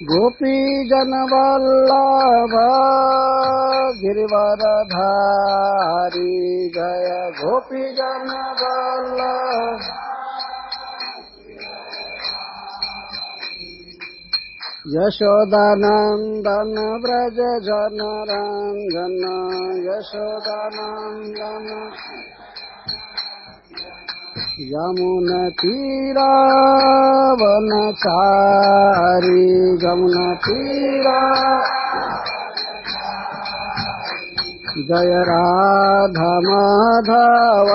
गोपी जन वल्लभ गिरिवरधारी जय गोपी जन वल्लभ। यशोदानंदन व्रज जन रंजन यशोदानंदन। यमुना तीरा वनचारी यमुना तीरा। जय राधा माधव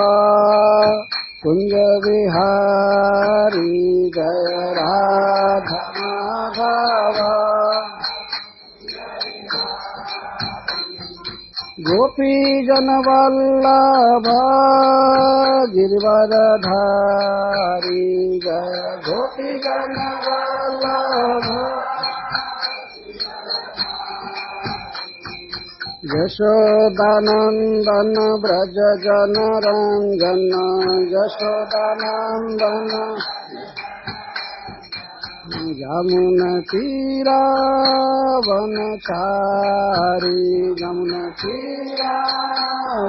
कुंज विहारी जय राधा माधव। गोपी जन वल्लभ गिरिवरधारी जय गोपी जन वल्लभ। यशोदानंदन व्रज जन रंजन यशोदानंदन। यमुना तीरा वनचारी यमुना तीरा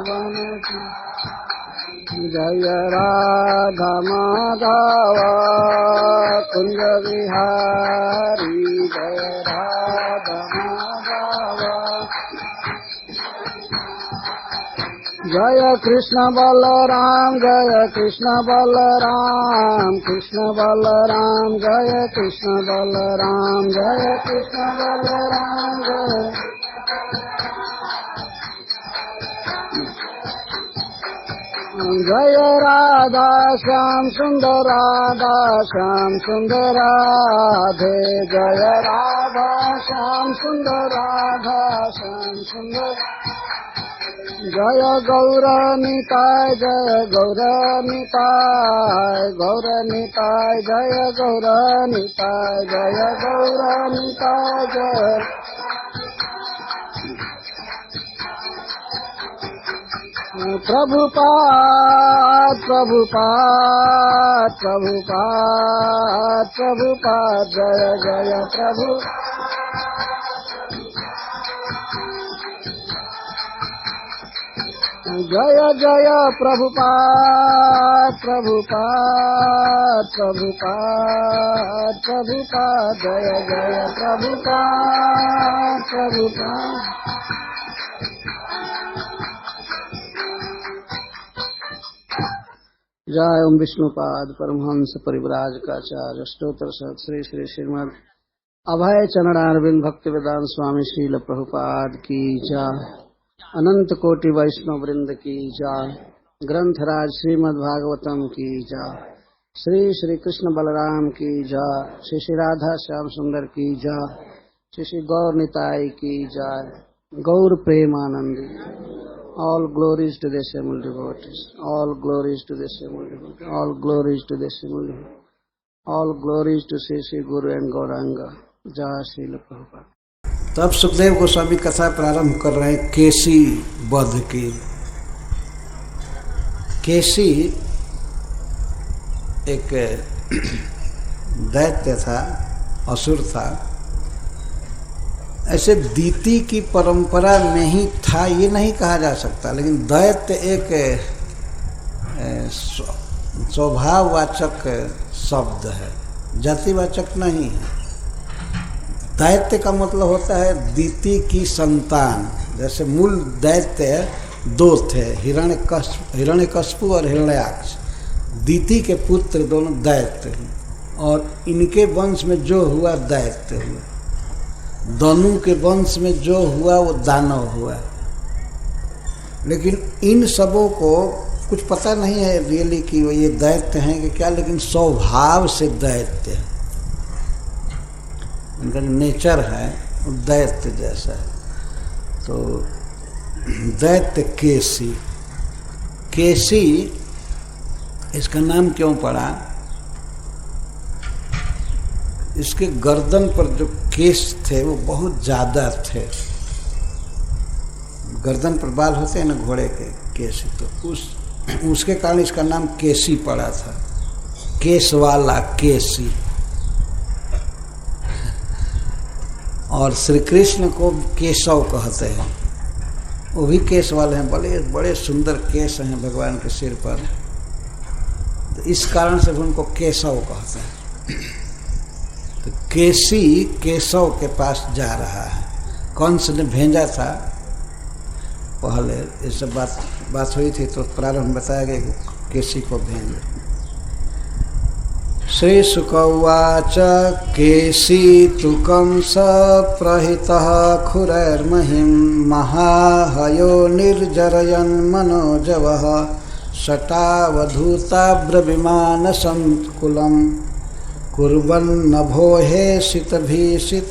वनचारी। जय राधा माधव कुंज विहारी जय राधा माधव। जय कृष्ण बलराम जय कृष्ण बलराम कृष्ण बलराम जय कृष्ण बलराम जय कृष्ण बलराम जय। जय राधा श्याम सुंदर राधा श्याम सुंदर राधे जय राधा श्याम सुंदर राधा श्याम सुंदर। जय गौरनिताय जय गौरनिताय गौरनिताय जय गौरनिताय जय गौरनिताय जय। प्रभुपाद प्रभुपाद प्रभुपाद प्रभुपाद जय जय प्रभु। जय जय प्रभुपाद प्रभुपाद प्रभुपाद प्रभुपाद जय जय प्रभुपाद प्रभुपाद। जय ओम विष्णुपाद परमहंस परिव्राजकाचार्य स्तोत्र श्री श्री श्रीमद् अभय चरणारविंद भक्ति वेदांत स्वामी श्रील प्रभुपाद की जय। अनंत कोटि वैष्णव वृंद की जय। ग्रंथराज श्रीमद् भागवतम की जय। श्री श्री कृष्ण बलराम की जय। श्री श्री राधा श्याम सुंदर की जय। श्री श्री गौर निताई की जय। गौर Premanandi. All glories to the assembled devotees. All glories to the assembled devotees. All glories to the assembled devotees. All glories to Sri Sri Guru and Gauranga. जय श्रील प्रभुपाद। तब सुखदेव गोस्वामी कथा प्रारंभ कर रहे हैं केसी वध की। केसी एक दैत्य था, असुर था। ऐसे दीति की परंपरा में ही था ये नहीं कहा जा सकता, लेकिन दैत्य एक स्वभाववाचक शब्द है, जातिवाचक नहीं है। दैत्य का मतलब होता है दीति की संतान। जैसे मूल दैत्य दो थे, हिरण्यकश्यप और हिरण्याक्ष। दीति के पुत्र दोनों दैत्य हैं और इनके वंश में जो हुआ दैत्य हुआ। दनु के वंश में जो हुआ वो दानव हुआ। लेकिन इन सबों को कुछ पता नहीं है रियली कि वो ये दैत्य हैं कि क्या, लेकिन स्वभाव से दैत्य है। उनका जो नेचर है वो दैत्य जैसा है। तो दैत्य केसी। केसी इसका नाम क्यों पड़ा? इसके गर्दन पर जो केश थे वो बहुत ज़्यादा थे। गर्दन पर बाल होते हैं ना घोड़े के केश, तो उस उसके कारण इसका नाम केसी पड़ा था, केस वाला केसी। और श्री कृष्ण को केशव कहते हैं, वो भी केस वाले हैं, बड़े बड़े सुंदर केस हैं भगवान के सिर पर, तो इस कारण से उनको केशव कहते हैं। तो केसी केशव के पास जा रहा है, कंस ने भेजा था पहले, ये सब बात हुई थी, तो प्रारंभ बताया गया कि केसी को भेज। श्री शुक उवाच केसी तु कंस प्रहितः खुरैर्महिं महाहयो निर्जरयन् मनोजवः शटावधूताब्रविमानसंकुलं कुर्वन्नभो हेषितभीषिताखिलः।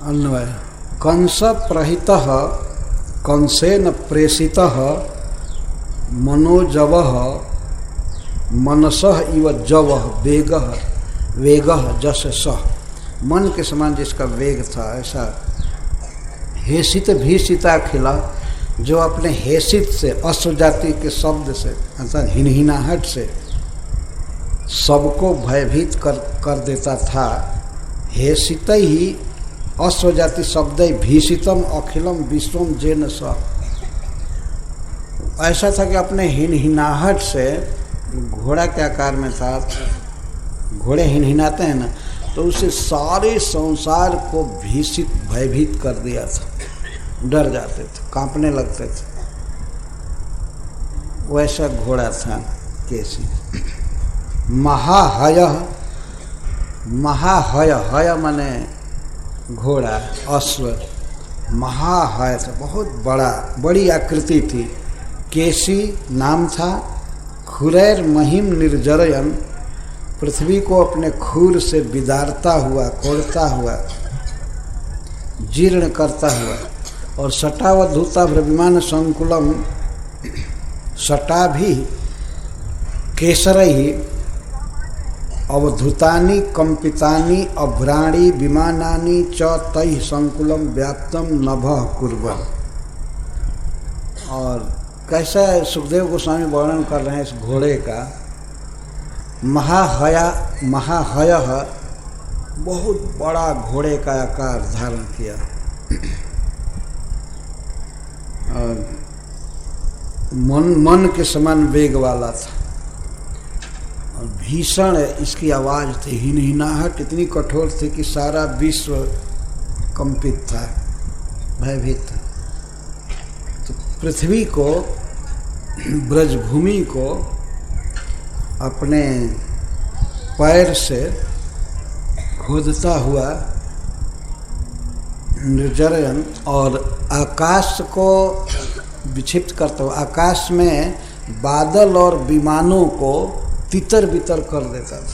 अन्वय कंस प्रहितः कंसेन प्रेषितः मनोजवः मनसः इव जवः वेगः वेगः जस सह, मन के समान जिसका वेग था ऐसा हेषित भीषिता खिला, जो अपने हेषित से अश्व जाति के शब्द से अर्थात हिनहिनाहट से सबको भयभीत कर देता था। हेषित ही अश्वजाति शब्द भीषितम अखिलम विश्वम जेन स, ऐसा था कि अपने हिनहिनाहट से, घोड़ा के आकार में था, घोड़े हिनहिनाते हैं ना, तो उसे सारे संसार को भीषित भयभीत कर दिया था, डर जाते थे, कांपने लगते थे, वैसा घोड़ा था केसी। महाहय, महाहय, हय माने घोड़ा अश्व, महाहय था, बहुत बड़ा, बड़ी आकृति थी। केसी नाम था। खुरैर महिम निर्जरयन, पृथ्वी को अपने खूर से बिदारता हुआ, कोड़ता हुआ, जीर्ण करता हुआ, और शटावधूता ब्रविमान संकुलम, शटा भी केसर ही अवधुतानि कंपितानि अभ्राणी विमानानि च तैः संकुलम व्याप्तम नभः कुर्वन्। और कैसा सुखदेव गोस्वामी वर्णन कर रहे हैं इस घोड़े का। महाहयः बहुत बड़ा घोड़े का आकार धारण किया, और मन के समान वेग वाला था, और भीषण इसकी आवाज़ थी, हिनहिनाहट इतनी कठोर थी कि सारा विश्व कंपित था, भयभीत था। तो पृथ्वी को, ब्रजभूमि को अपने पैर से खोदता हुआ निर्जरयन, और आकाश को विक्षिप्त करता हुआ, आकाश में बादल और विमानों को तितर बितर कर देता था।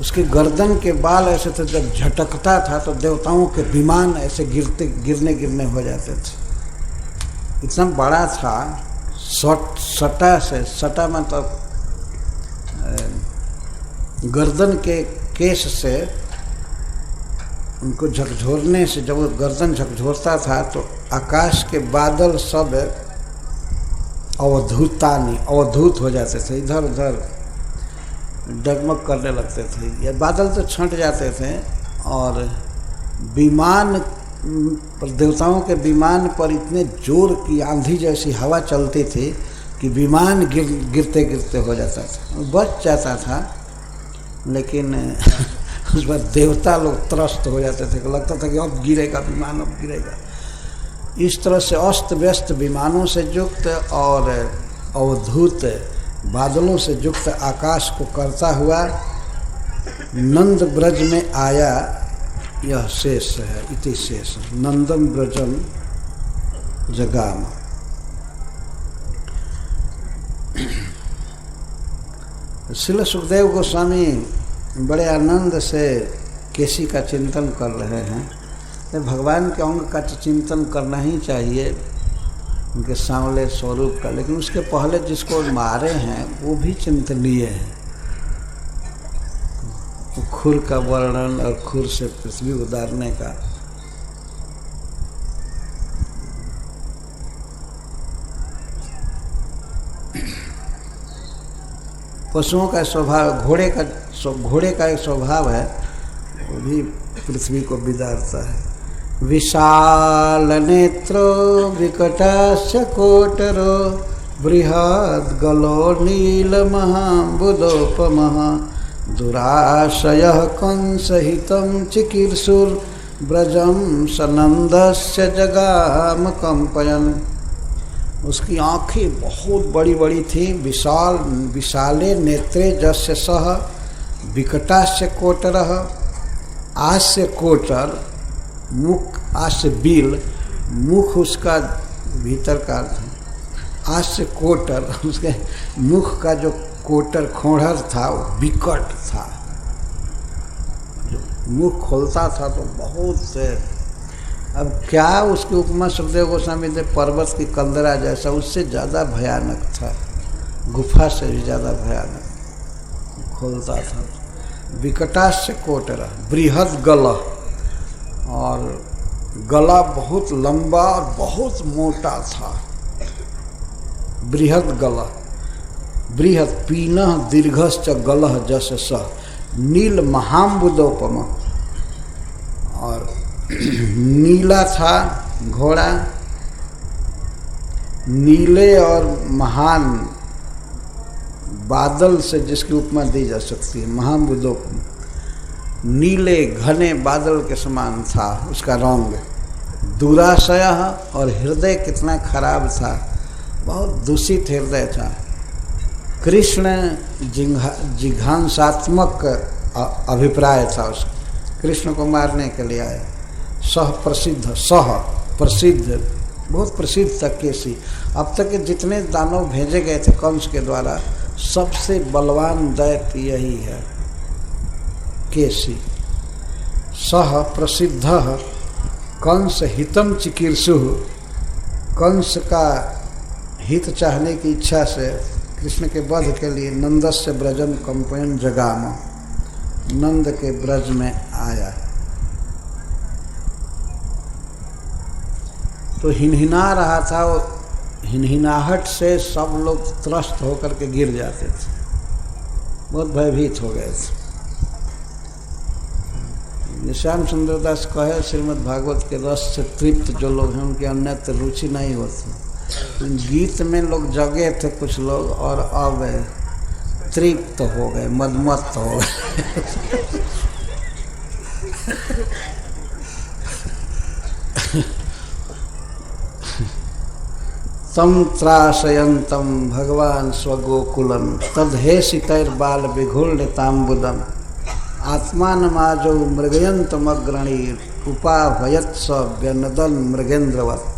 उसके गर्दन के बाल ऐसे थे, जब झटकता था तो देवताओं के विमान ऐसे गिरने हो जाते थे, इतना बड़ा था। सटा से, सटा मतलब गर्दन के केश से उनको झकझोरने से, जब वो गर्दन झकझोरता था तो आकाश के बादल सब अवधूत हो जाते थे, इधर उधर डगमग करने लगते थे, या बादल तो छंट जाते थे। और विमान पर, देवताओं के विमान पर इतने जोर की आंधी जैसी हवा चलती थी कि विमान गिरते गिरते हो जाता था, बच जाता था, लेकिन उस पर देवता लोग त्रस्त हो जाते थे, लगता था कि अब गिरेगा विमान, अब गिरेगा। इस तरह से अस्त व्यस्त विमानों से युक्त और अवधूत बादलों से युक्त आकाश को करता हुआ नंद ब्रज में आया। यह शेष है, इति शेष नंदम ब्रजम जगाम। श्रील सुखदेव गोस्वामी बड़े आनंद से केसी का चिंतन कर रहे हैं, भगवान के अंग का चिंतन करना ही चाहिए, उनके सांवले स्वरूप का, लेकिन उसके पहले जिसको मारे हैं वो भी चिंतनीय है। खुर का वर्णन और खुर से पृथ्वी उदारने का। पशुओं का स्वभाव, घोड़े का एक स्वभाव है, वो भी पृथ्वी को बिदारता है। विशाल नेत्रो विकटास्य कोटरो बृहद गलो नील महाबुदोपमः दुराशयः कंसहितं चिकीर्षुर ब्रजम सनंदस्य जगाम कंपयन्। उसकी आँखें बहुत बड़ी बड़ी थी। विशाले नेत्रे जस्य सह विकटास्य कोटरः। आस्य कोटर मुख, आस्य बिल मुख उसका भीतर का, आस्य कोटर उसके मुख का जो कोटर खोढ़र था वो विकट था। जो मुख खोलता था तो बहुत, अब क्या उसकी उपमा सुखदेव गोस्वामी देव पर्वत की कंदरा जैसा, उससे ज़्यादा भयानक था, गुफा से भी ज़्यादा भयानक खोलता था। विकटास्य कोटरा बृहद गला, और गला बहुत लंबा और बहुत मोटा था। बृहद गला, बृहद पीनः दीर्घश्च गलः जस स नील महाम्बुदोपम, और नीला था घोड़ा, नीले और महान बादल से जिसकी उपमा दी जा सकती है, महाम्बुदोपम। नीले घने बादल के समान था उसका रंग। दुराशय, और हृदय कितना खराब था, बहुत दूषित हृदय था। कृष्ण जिघांसात्मक अभिप्राय था उसका, कृष्ण को मारने के लिए आए। सह प्रसिद्ध, बहुत प्रसिद्ध था केसी। अब तक के जितने दानव भेजे गए थे कंस के द्वारा, सबसे बलवान दैत्य यही है, केसी। सह प्रसिद्ध कंस हितम चिकीर्षु, कंस का हित चाहने की इच्छा से कृष्ण के वध के लिए नंदस्य ब्रजम कंपयन जगाम, नंद के ब्रज में आया। तो हिनहिना रहा था, वो हिनहिनाहट से सब लोग त्रस्त होकर के गिर जाते थे, बहुत भयभीत हो गए थे। श्याम सुंदर दास कहे, श्रीमद् भागवत के रस से तृप्त जो लोग हैं उनकी अन्यत्र रुचि नहीं होती। गीत में लोग जगे थे कुछ लोग, और अब तृप्त हो गए, मदमस्त हो गए। तम त्रासयन्तम भगवान स्वगोकुलम तद्धेसितैर्बाल विघूर्णिताम्बुदम आत्मानमाजौ मृगयन्तमग्रणी उपाभयत्स व्यनदन मृगेन्द्रवत्।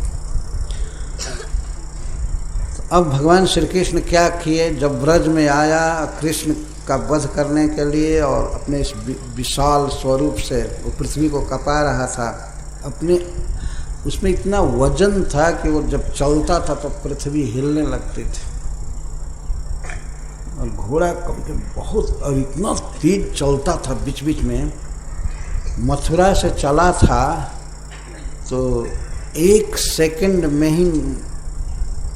अब भगवान श्री कृष्ण क्या किए, जब ब्रज में आया कृष्ण का वध करने के लिए, और अपने इस विशाल स्वरूप से वो पृथ्वी को कपा रहा था। अपने उसमें इतना वजन था कि वो जब चलता था तो पृथ्वी हिलने लगती थी, और घोड़ा बहुत, और इतना तेज चलता था। बीच बीच में मथुरा से चला था तो 1 सेकंड में ही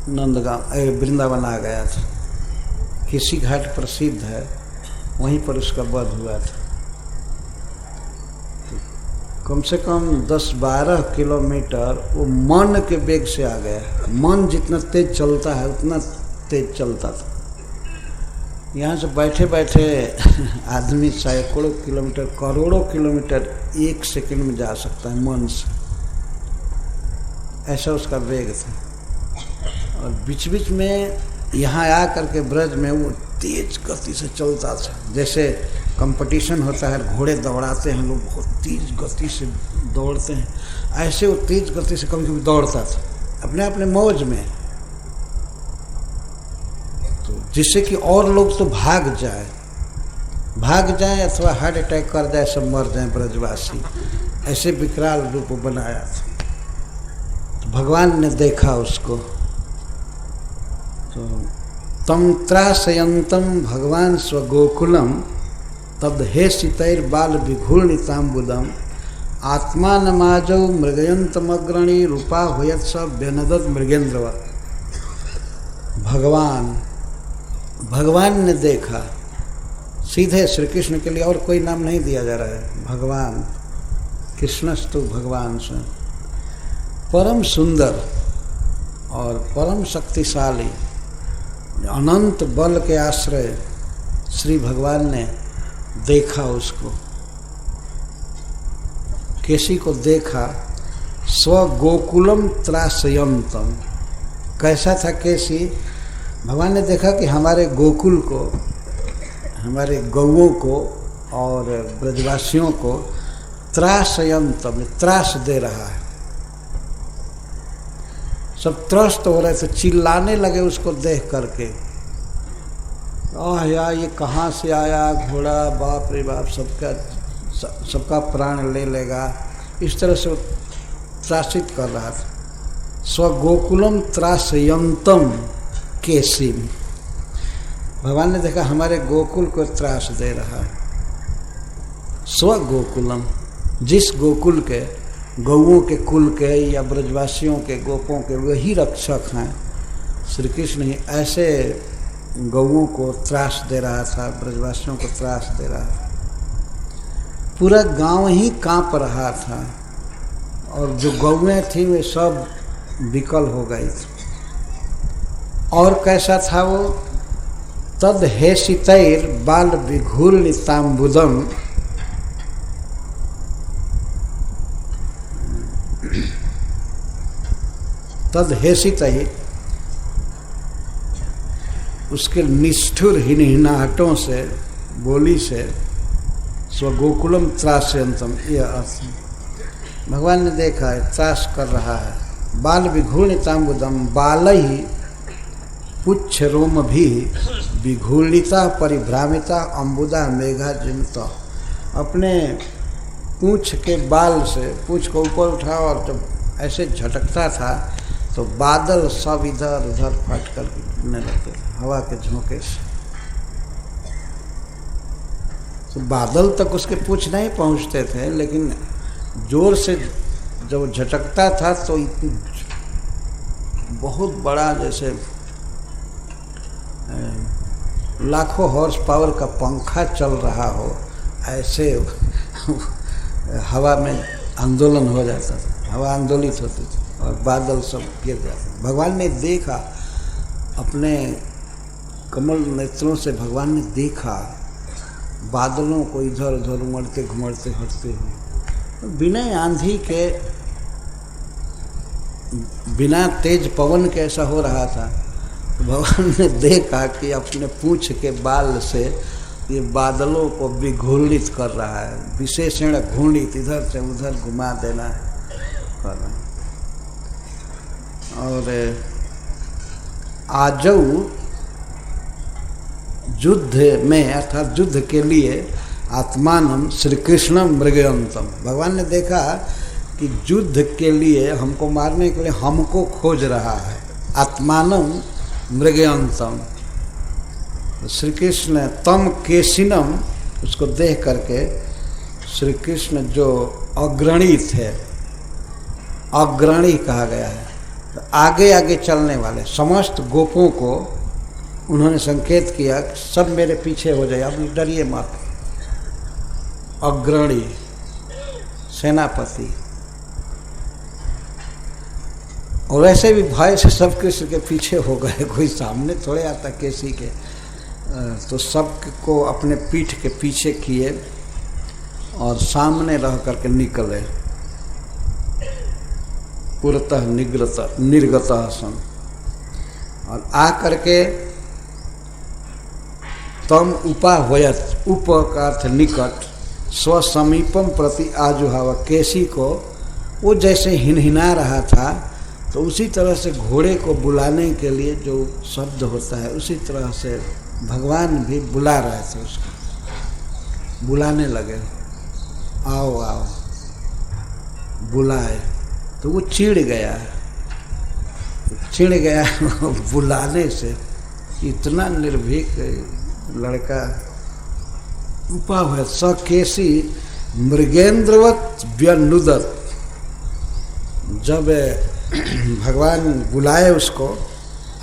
वृंदावन आ गया था। किसी घाट प्रसिद्ध है, वहीं पर उसका वध हुआ था। तो कम से कम 10-12 किलोमीटर वो मन के वेग से आ गया। मन जितना तेज चलता है उतना तेज चलता था। यहाँ से बैठे बैठे आदमी सैकड़ों किलोमीटर, करोड़ों किलोमीटर 1 सेकंड में जा सकता है मन से, ऐसा उसका वेग था। और बीच बीच में यहाँ आ करके ब्रज में वो तेज गति से चलता था। जैसे कंपटीशन होता है, घोड़े दौड़ाते हैं लोग, बहुत तेज गति से दौड़ते हैं, ऐसे वो तेज गति से कभी कभी दौड़ता था अपने अपने मौज में, तो जिससे कि और लोग तो भाग जाए अथवा हार्ट अटैक कर जाए, सब मर जाए ब्रजवासी। ऐसे विकराल रूप बनाया था। तो भगवान ने देखा उसको, तो तम त्रासयंतम भगवान स्वगोकुलम तद हे सीतैर बाल विघूर्णिताम्बुदम आत्मानमाजौ मृगयंतमग्रणी रूपा हुयत स व्यनदत मृगेंद्रवत। भगवान ने देखा, सीधे श्री कृष्ण के लिए और कोई नाम नहीं दिया जा रहा है, भगवान, कृष्णस्तु भगवान से परम सुंदर और परम शक्तिशाली अनंत बल के आश्रय श्री भगवान ने देखा उसको, केसी को देखा। स्व गोकुलम त्रासयंतम, कैसा था केसी? भगवान ने देखा कि हमारे गोकुल को, हमारे गौओं को और ब्रजवासियों को त्रासयंतम, त्रास दे रहा है। सब त्रस्त हो रहे थे, चिल्लाने लगे उसको देख करके, आह या ये कहाँ से आया घोड़ा, बाप रे बाप, सबका प्राण ले लेगा, इस तरह से त्रासित कर रहा था। स्वगोकुलम त्रासयंतम केसिम, भगवान ने देखा हमारे गोकुल को त्रास दे रहा है। स्वगोकुलम, जिस गोकुल के, गौओं के कुल के या ब्रजवासियों के, गोपों के, वही रक्षक हैं श्री कृष्ण ही, ऐसे गौओं को त्रास दे रहा था, ब्रजवासियों को त्रास दे रहा था। पूरा गांव ही कांप रहा था और जो गौएं थी वे सब विकल हो गई थी। और कैसा था वो? तद हेसितैर बाल विघूर्णिताम्बुदम, तद हेसितैर, उसके निष्ठुर हिनहिनाहटों से, बोली से, स्वगोकुलम त्रासयंतम, यह अर्थ भगवान ने देखा है, त्रास कर रहा है। बाल विघूर्णिताम्बुदम, बाल ही पुच्छ रोम भी विघूर्णिता परिभ्रामिता अम्बुदा मेघा जिमता, अपने पूंछ के बाल से, पूंछ को ऊपर उठा और जब ऐसे झटकता था तो बादल सब इधर उधर फट कर गिरने लगते थे हवा के झोंके से। तो बादल तक उसके पूंछ नहीं पहुंचते थे, लेकिन जोर से जब झटकता था तो बहुत बड़ा, जैसे लाखों हॉर्स पावर का पंखा चल रहा हो, ऐसे हवा में आंदोलन हो जाता था, हवा आंदोलित होती थी और बादल सब गिर जाते। भगवान ने देखा, अपने कमल नेत्रों से भगवान ने देखा बादलों को इधर उधर उमड़ते घुमड़ते हटते हुए, बिना आंधी के, बिना तेज पवन के ऐसा हो रहा था। तो भगवान ने देखा कि अपने पूंछ के बाल से ये बादलों को विघूर्णित कर रहा है, विशेषण घूर्णित, इधर से उधर घुमा देना कर रहा है। और आजऊ युद्ध में, अर्थात युद्ध के लिए आत्मानम श्री कृष्ण मृगयंतम, भगवान ने देखा कि युद्ध के लिए, हमको मारने के लिए हमको खोज रहा है। आत्मानम मृगयंतम, श्री कृष्ण तम केसिनम, उसको देख करके श्री कृष्ण जो अग्रणी थे, अग्रणी कहा गया है, तो आगे आगे चलने वाले समस्त गोपों को उन्होंने संकेत किया कि सब मेरे पीछे हो जाए, अब डरिए मत। अग्रणी, सेनापति, और ऐसे भी भय से सब कृष्ण के पीछे हो गए, कोई सामने थोड़े आता केसी के, तो सबको अपने पीठ के पीछे किए और सामने रह करके निकले, पुरतः निर्गतः सन, और आ करके तम उपा होयत, उप का अर्थ निकट, स्वसमीपम प्रति आजुहाव, केसी को वो जैसे हिनहिना रहा था तो उसी तरह से घोड़े को बुलाने के लिए जो शब्द होता है उसी तरह से भगवान भी बुला रहे थे उसको, बुलाने लगे, आओ आओ। बुलाए तो वो चिढ़ गया बुलाने से। इतना निर्भीक लड़का उपावत स केसी मृगेंद्रवत व्यनुदत। जब भगवान बुलाए उसको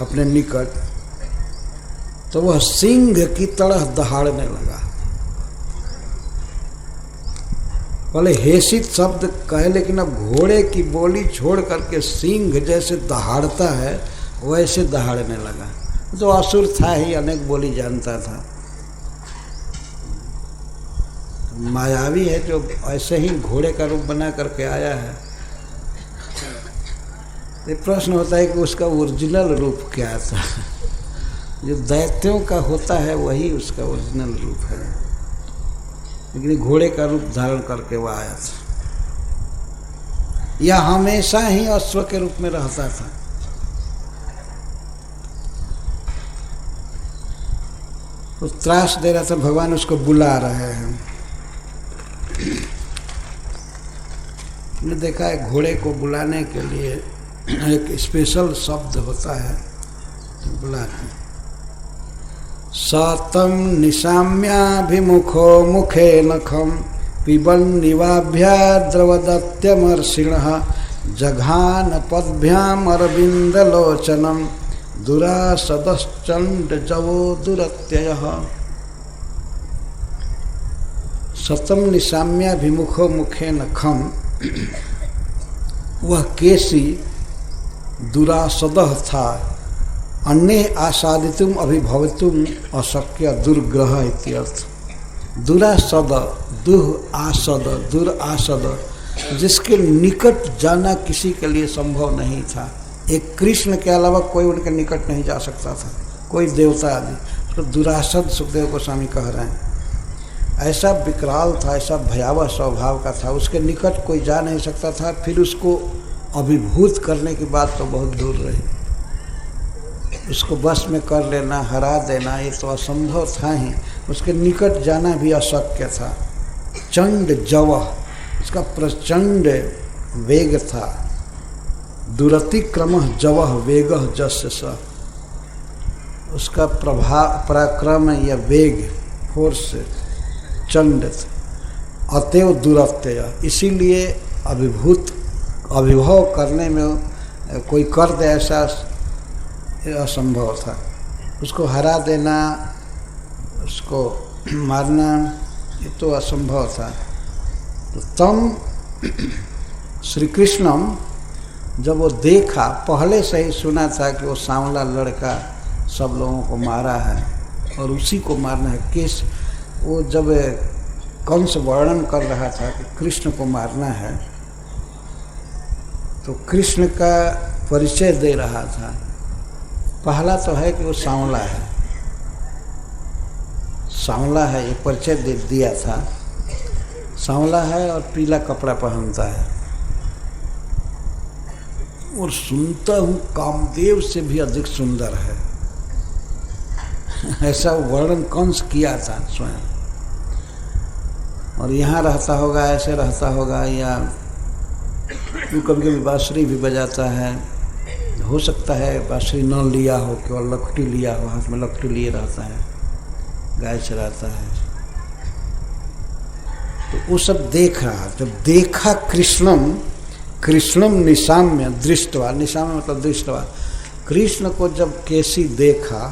अपने निकट तो वह सिंह की तरह दहाड़ने लगा। पहले हेसित शब्द कहे, लेकिन अब घोड़े की बोली छोड़ करके सिंह जैसे दहाड़ता है वैसे दहाड़ने लगा। तो असुर था ही, अनेक बोली जानता था, मायावी है जो ऐसे ही घोड़े का रूप बना करके आया है। ये प्रश्न होता है कि उसका ओरिजिनल रूप क्या था। जो दैत्यों का होता है वही उसका ओरिजिनल रूप है, लेकिन घोड़े का रूप धारण करके वह आया था। यह हमेशा ही अश्व के रूप में रहता था। तो त्रास दे रहा था, भगवान उसको बुला रहे हैं। मैंने देखा है घोड़े को बुलाने के लिए एक स्पेशल शब्द होता है, तो बुलाते। सतम निशाम्याभिमुखो मुखे नखम पिबन निवाभ्या द्रवदत्यमर्षिणः जघान पद्भ्याम अरविंदलोचनम दुरासदश्चंड जवो दुरत्ययः। सतम निशाम्याभिमुखो मुखे नखम, वह केसी दुरासदः था। अन्य आसादितुम अभिभवतुम अशक्य दुर्ग्रह इत्यर्थ। दुरासद, दुरासद जिसके निकट जाना किसी के लिए संभव नहीं था। एक कृष्ण के अलावा कोई उनके निकट नहीं जा सकता था, कोई देवता आदि। तो दुरासद सुखदेव गोस्वामी कह रहे हैं, ऐसा विकराल था, ऐसा भयावह स्वभाव का था, उसके निकट कोई जा नहीं सकता था। फिर उसको अभिभूत करने की बात तो बहुत दूर रही, उसको बस में कर लेना, हरा देना, ये तो असंभव था ही। उसके निकट जाना भी अशक्य था। चंड जवह, उसका प्रचंड वेग था। दुरतिक्रम जवह वेग जस्य स, उसका पराक्रम या वेग, फोर्स चंड। अतएव दुरत्यय, इसीलिए अभिभव करने में कोई कर दे ऐसा असंभव था। उसको हरा देना, उसको मारना, ये तो असंभव था। तो तम श्री कृष्णम, जब वो देखा, पहले से ही सुना था कि वो सांवला लड़का सब लोगों को मारा है और उसी को मारना है। केस वो जब कंस वर्णन कर रहा था कि कृष्ण को मारना है, तो कृष्ण का परिचय दे रहा था। पहला तो है कि वो सांवला है, सांवला है, ये परिचय दे दिया था। सांवला है और पीला कपड़ा पहनता है, और सुनता हूँ कामदेव से भी अधिक सुंदर है। ऐसा वर्णन कंस किया था स्वयं। और यहाँ रहता होगा, ऐसे रहता होगा, या कभी कभी बांसुरी भी बजाता है। हो सकता है बांसुरी न लिया हो, केवल लखटी लिया हो, हाथ में लखटी लिए रहता है, गाय चराता है। तो वो सब देख रहा। जब देखा कृष्णम निशाम्य दृष्टवा, निशाम्य मतलब दृष्टवा, कृष्ण को जब केसी देखा,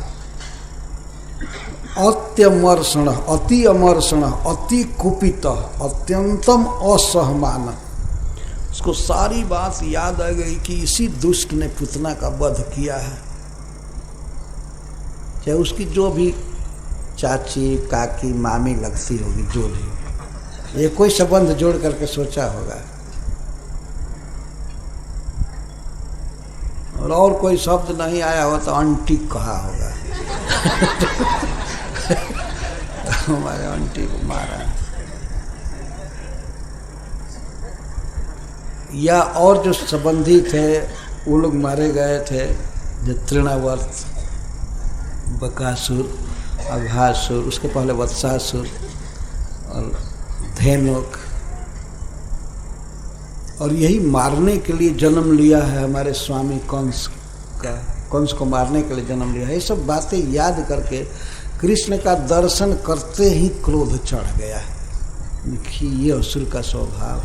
अत्यमर्षण, अति अमर्षण, अति कुपित, अत्यंतम असहमान। उसको सारी बात याद आ गई कि इसी दुष्ट ने पुतना का वध किया है। चाहे उसकी जो भी चाची, काकी, मामी लगती होगी, जो भी, ये कोई संबंध जोड़ करके सोचा होगा। और कोई शब्द नहीं आया हो तो आंटी कहा होगा। हमारे आंटी को मारा। या और जो संबंधी थे वो लोग मारे गए थे, जो तृणावर्त, बकासुर, अघासुर, उसके पहले वत्सासुर और धेनुक, और यही मारने के लिए जन्म लिया है हमारे स्वामी कंस का, कंस को मारने के लिए जन्म लिया है। ये सब बातें याद करके कृष्ण का दर्शन करते ही क्रोध चढ़ गया। देखिए ये असुर का स्वभाव।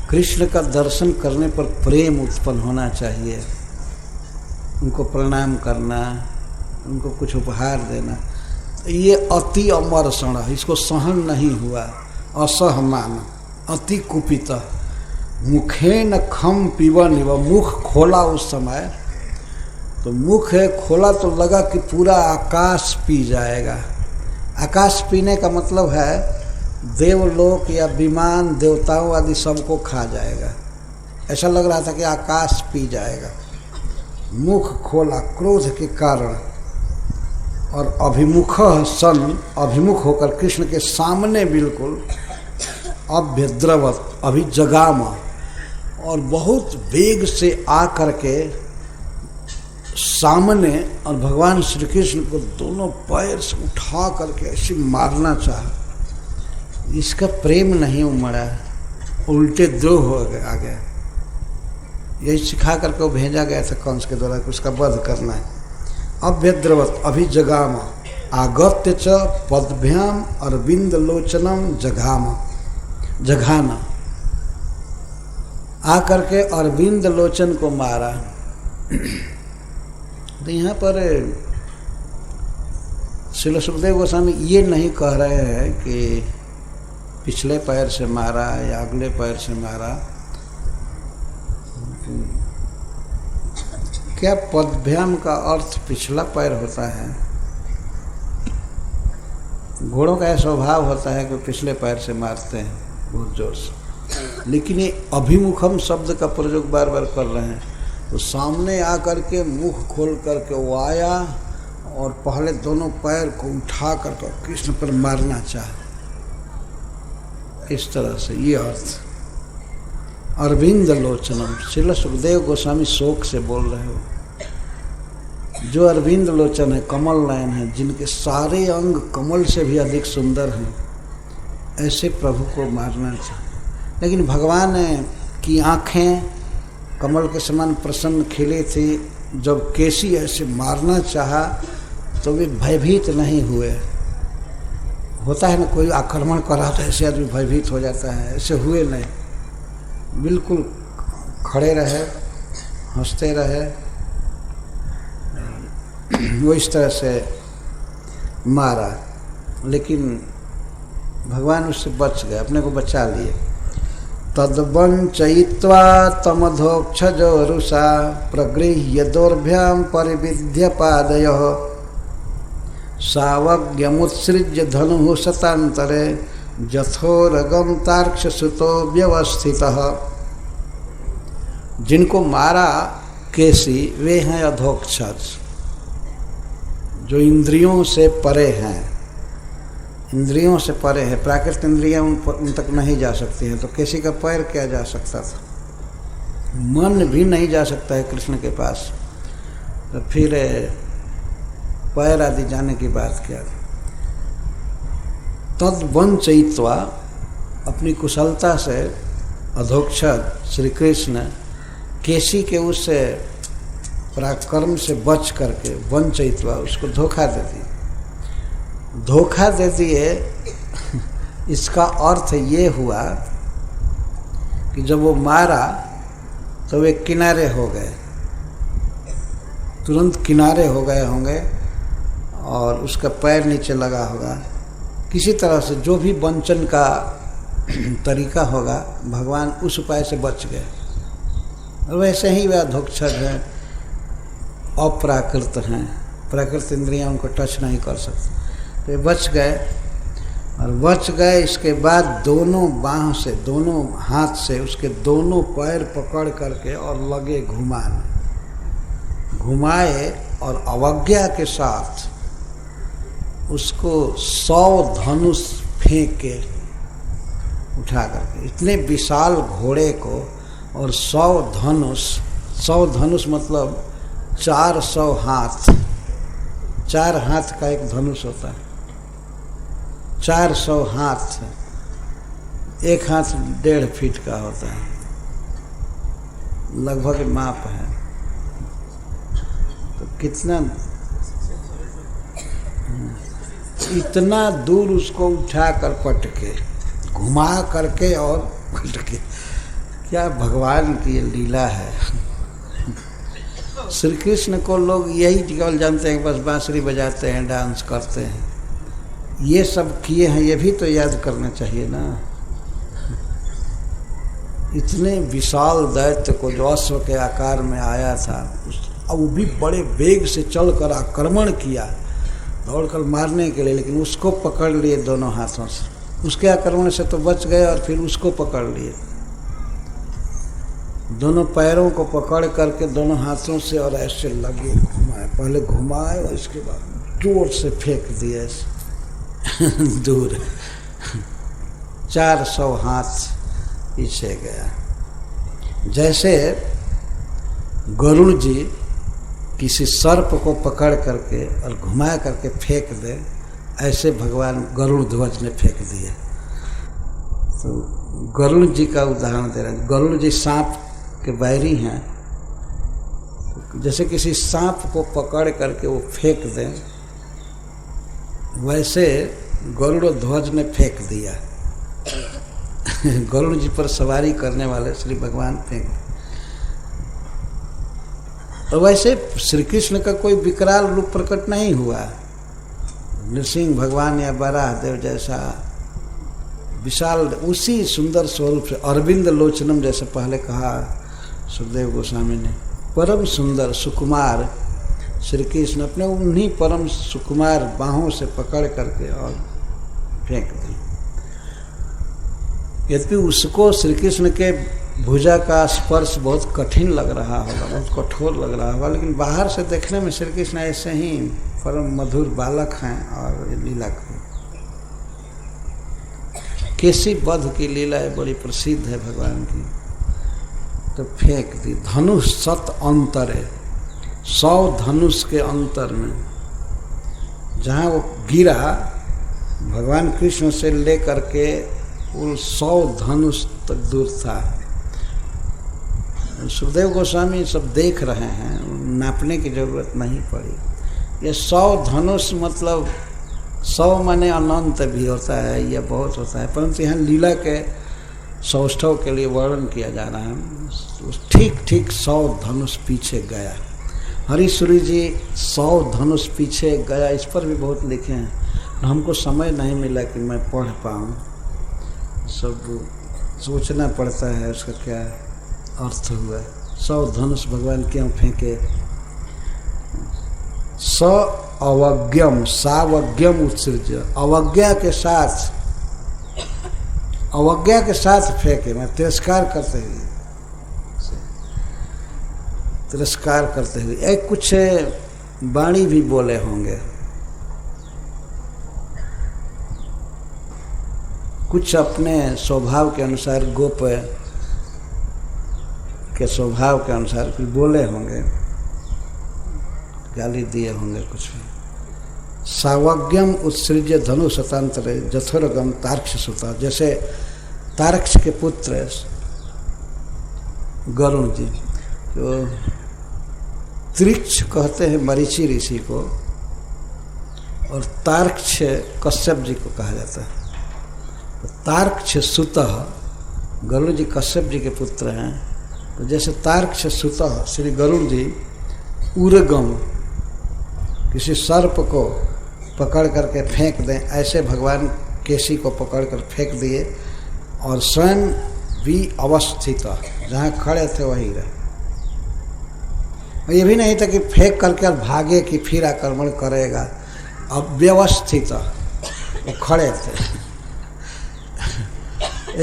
कृष्ण का दर्शन करने पर प्रेम उत्पन्न होना चाहिए, उनको प्रणाम करना, उनको कुछ उपहार देना। ये अति अमर्षण, इसको सहन नहीं हुआ। असहमान अति कुपित, मुखेन खम पीवन, व मुख खोला उस समय, तो मुख है खोला तो लगा कि पूरा आकाश पी जाएगा। आकाश पीने का मतलब है देवलोक या विमान देवताओं आदि सबको खा जाएगा। ऐसा लग रहा था कि आकाश पी जाएगा। मुख खोला क्रोध के कारण, और अभिमुख सन, अभिमुख होकर कृष्ण के सामने बिल्कुल अभ्यद्रवत, अभिजगाम, और बहुत वेग से आ करके सामने, और भगवान श्री कृष्ण को दोनों पैर से उठा करके ऐसे मारना चाहा। इसका प्रेम नहीं उमड़ा, उल्टे द्रोह हो आ गया। यही सिखा करके वो भेजा गया था कंस के द्वारा कि उसका वध करना है। अभ्यद्रवत अभिजगाम आगत्य च पद्भ्याम अरविंद लोचनम जघाना, आकर के अरविंद लोचन को मारा। तो यहाँ पर श्रील सुखदेव गोस्वामी ये नहीं कह रहे हैं कि पिछले पैर से मारा या अगले पैर से मारा। क्या पद्भ्याम का अर्थ पिछला पैर होता है? घोड़ों का यह स्वभाव होता है कि पिछले पैर से मारते हैं बहुत जोर से, लेकिन ये अभिमुखम शब्द का प्रयोग बार बार कर रहे हैं। तो सामने आकर के मुख खोल करके वो आया और पहले दोनों पैर को उठा करके कृष्ण पर मारना चाहा। इस तरह से ये अर्थ। अरविंद लोचनम, श्रील सुखदेव गोस्वामी शोक से बोल रहे हो। जो अरविंद लोचन है, कमल नयन है, जिनके सारे अंग कमल से भी अधिक सुंदर हैं, ऐसे प्रभु को मारना चाहिए। लेकिन भगवान की आँखें कमल के समान प्रसन्न खिली थी। जब केसी ऐसे मारना चाहा तो वे भयभीत नहीं हुए। होता है ना, कोई आक्रमण करा तो ऐसे आदमी भयभीत हो जाता है, ऐसे हुए नहीं, बिल्कुल खड़े रहे, हंसते रहे। वो इस तरह से मारा, लेकिन भगवान उससे बच गए, अपने को बचा लिए। तद्वंचयित्वा तमधोक्षजो रुषा प्रगृह्य दोर्भ्याम परिविध्य पादयः सावज्ञमुत्सृज्य धनुः शतान्तरे जथोरगम तार्क्षसुतो व्यवस्थितः। जिनको मारा केसी वे हैं अधोक्षज, जो इंद्रियों से परे हैं, इंद्रियों से परे है। प्राकृत इंद्रियां उन तक नहीं जा सकती हैं, तो केसी का पैर क्या जा सकता था? मन भी नहीं जा सकता है कृष्ण के पास, तो फिर पैर आदि जाने की बात क्या? तद्वंचयित्वा, अपनी कुशलता से अधोक्षज श्री कृष्ण केसी के उस पराक्रम से बच करके वंचयित्वा उसको धोखा दे दिए। धोखा दे दिए, इसका अर्थ ये हुआ कि जब वो मारा तो वे किनारे हो गए, तुरंत किनारे हो गए होंगे और उसका पैर नीचे लगा होगा। किसी तरह से जो भी वंचन का तरीका होगा, भगवान उस उपाय से बच गए। और वैसे ही वह अधोक्षज हैं, अप्राकृत हैं, प्राकृत इंद्रियां उनको टच नहीं कर सकती, तो बच गए। और बच गए, इसके बाद दोनों बाह से, दोनों हाथ से उसके दोनों पैर पकड़ करके और लगे घुमाए और अवज्ञा के साथ उसको 100 धनुष फेंक के उठा करके, इतने विशाल घोड़े को, और 100 धनुष मतलब 400 हाथ, 4 हाथ का एक धनुष होता है, 400 हाथ 1 हाथ 1.5 फीट का होता है, लगभग माप है। तो कितना, इतना दूर उसको उठा कर पटके, घुमा करके और पटके, क्या भगवान की ये लीला है। श्री कृष्ण को लोग यही केवल जानते हैं, बस बांसुरी बजाते हैं, डांस करते हैं। ये सब किए हैं, ये भी तो याद करना चाहिए ना। इतने विशाल दैत्य को जो अश्व के आकार में आया था, और वो भी बड़े वेग से चलकर आक्रमण किया, दौड़कर मारने के लिए, लेकिन उसको पकड़ लिए दोनों हाथों से। उसके आक्रमण से तो बच गए और फिर उसको पकड़ लिए, दोनों पैरों को पकड़ करके दोनों हाथों से, और ऐसे लगे घुमाए, पहले घुमाए और इसके बाद जोर से फेंक दिए दूर। 400 हाथ पीछे गया। जैसे गरुड़ जी किसी सर्प को पकड़ करके और घुमा करके फेंक दे, ऐसे भगवान गरुड़ ध्वज ने फेंक दिए। तो गरुड़ जी का उदाहरण दे रहे हैं। गरुड़ जी सांप के बैरी हैं, जैसे किसी सांप को पकड़ करके वो फेंक दें, वैसे गरुड़ ध्वज ने फेंक दिया। गरुड़ जी पर सवारी करने वाले श्री भगवान फेंक। और वैसे श्री कृष्ण का कोई विकराल रूप प्रकट नहीं हुआ। नृसिंह भगवान या बराह देव जैसा विशाल, उसी सुंदर स्वरूप से, अरविंद लोचनम जैसे पहले कहा सुखदेव गोस्वामी ने, परम सुंदर सुकुमार श्री कृष्ण अपने उन्हीं परम सुकुमार बाहों से पकड़ करके और फेंक दी। यद्यपि उसको श्री कृष्ण के भुजा का स्पर्श बहुत कठिन लग रहा होगा, बहुत कठोर लग रहा होगा, लेकिन बाहर से देखने में श्री कृष्ण ऐसे ही परम मधुर बालक हैं और लीला करें। केसी वध की लीला बड़ी प्रसिद्ध है भगवान की। तो फेंक दी। धनुष 7 अंतरे, 100 धनुष के अंतर में जहाँ वो गिरा, भगवान कृष्ण से लेकर के वो 100 धनुष तक दूर था। सुखदेव गोस्वामी सब देख रहे हैं, नापने की जरूरत नहीं पड़ी। ये 100 धनुष मतलब 100 माने अनंत भी होता है, यह बहुत होता है, परंतु यहाँ लीला के सौष्ठव के लिए वर्णन किया जा रहा है। ठीक ठीक 100 धनुष पीछे गया। हरीश्वरी जी 100 धनुष पीछे गया, इस पर भी बहुत लिखे हैं। हमको समय नहीं मिला कि मैं पढ़ पाऊँ, सब सोचना पड़ता है उसका क्या अर्थ हुआ। 100 धनुष भगवान क्यों फेंके? स अवज्ञम सावज्ञम उत्सृज, अवज्ञा के साथ फेंके, मैं तिरस्कार करते हुए एक कुछ वाणी भी बोले होंगे, कुछ अपने स्वभाव के अनुसार, गोप के स्वभाव के अनुसार कुछ बोले होंगे, गाली दिए होंगे कुछ भी। सावज्ञम उत्सृज्य धनु शतांतरे जथुरगम तार्क्ष सुता, जैसे तार्क्ष के पुत्र गरुड़ जी, जो त्रिक्ष कहते हैं मरीचि ऋषि को, और तार्क्ष कश्यप जी को कहा जाता है। तो तार्क्ष सुतः, गरुड़ जी कश्यप जी के पुत्र हैं, तो जैसे तार्क्ष सुतः श्री गरुड़ जी उर्गम, किसी सर्प को पकड़ करके फेंक दें, ऐसे भगवान केसी को पकड़ कर फेंक दिए और स्वयं भी अवस्थित, जहाँ खड़े थे वहीं रहे। ये भी नहीं था कि फेंक करके और भागे कि फिर आक्रमण करेगा, अब व्यवस्थित वो खड़े थे।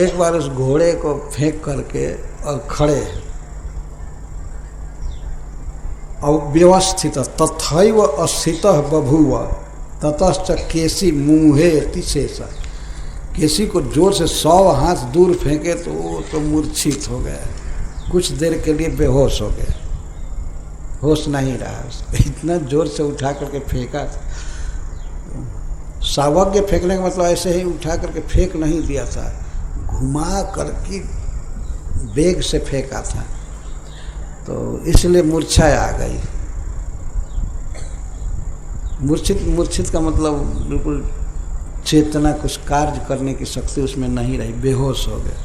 एक बार उस घोड़े को फेंक करके और खड़े, अव्यवस्थित तथैव अस्थितः बभूव ततश्च केसी मुँहे अतिशेष, केसी को जोर से 100 हाथ दूर फेंके तो वो तो मूर्छित हो गया, कुछ देर के लिए बेहोश हो गया, होश नहीं रहा उसको, इतना जोर से उठा करके फेंका था। सावज्ञ फेंकने का मतलब ऐसे ही उठा करके फेंक नहीं दिया था, घुमा करके वेग से फेंका था, तो इसलिए मूर्छा आ गई। मूर्छित का मतलब बिल्कुल चेतना, कुछ कार्य करने की शक्ति उसमें नहीं रही, बेहोश हो गए।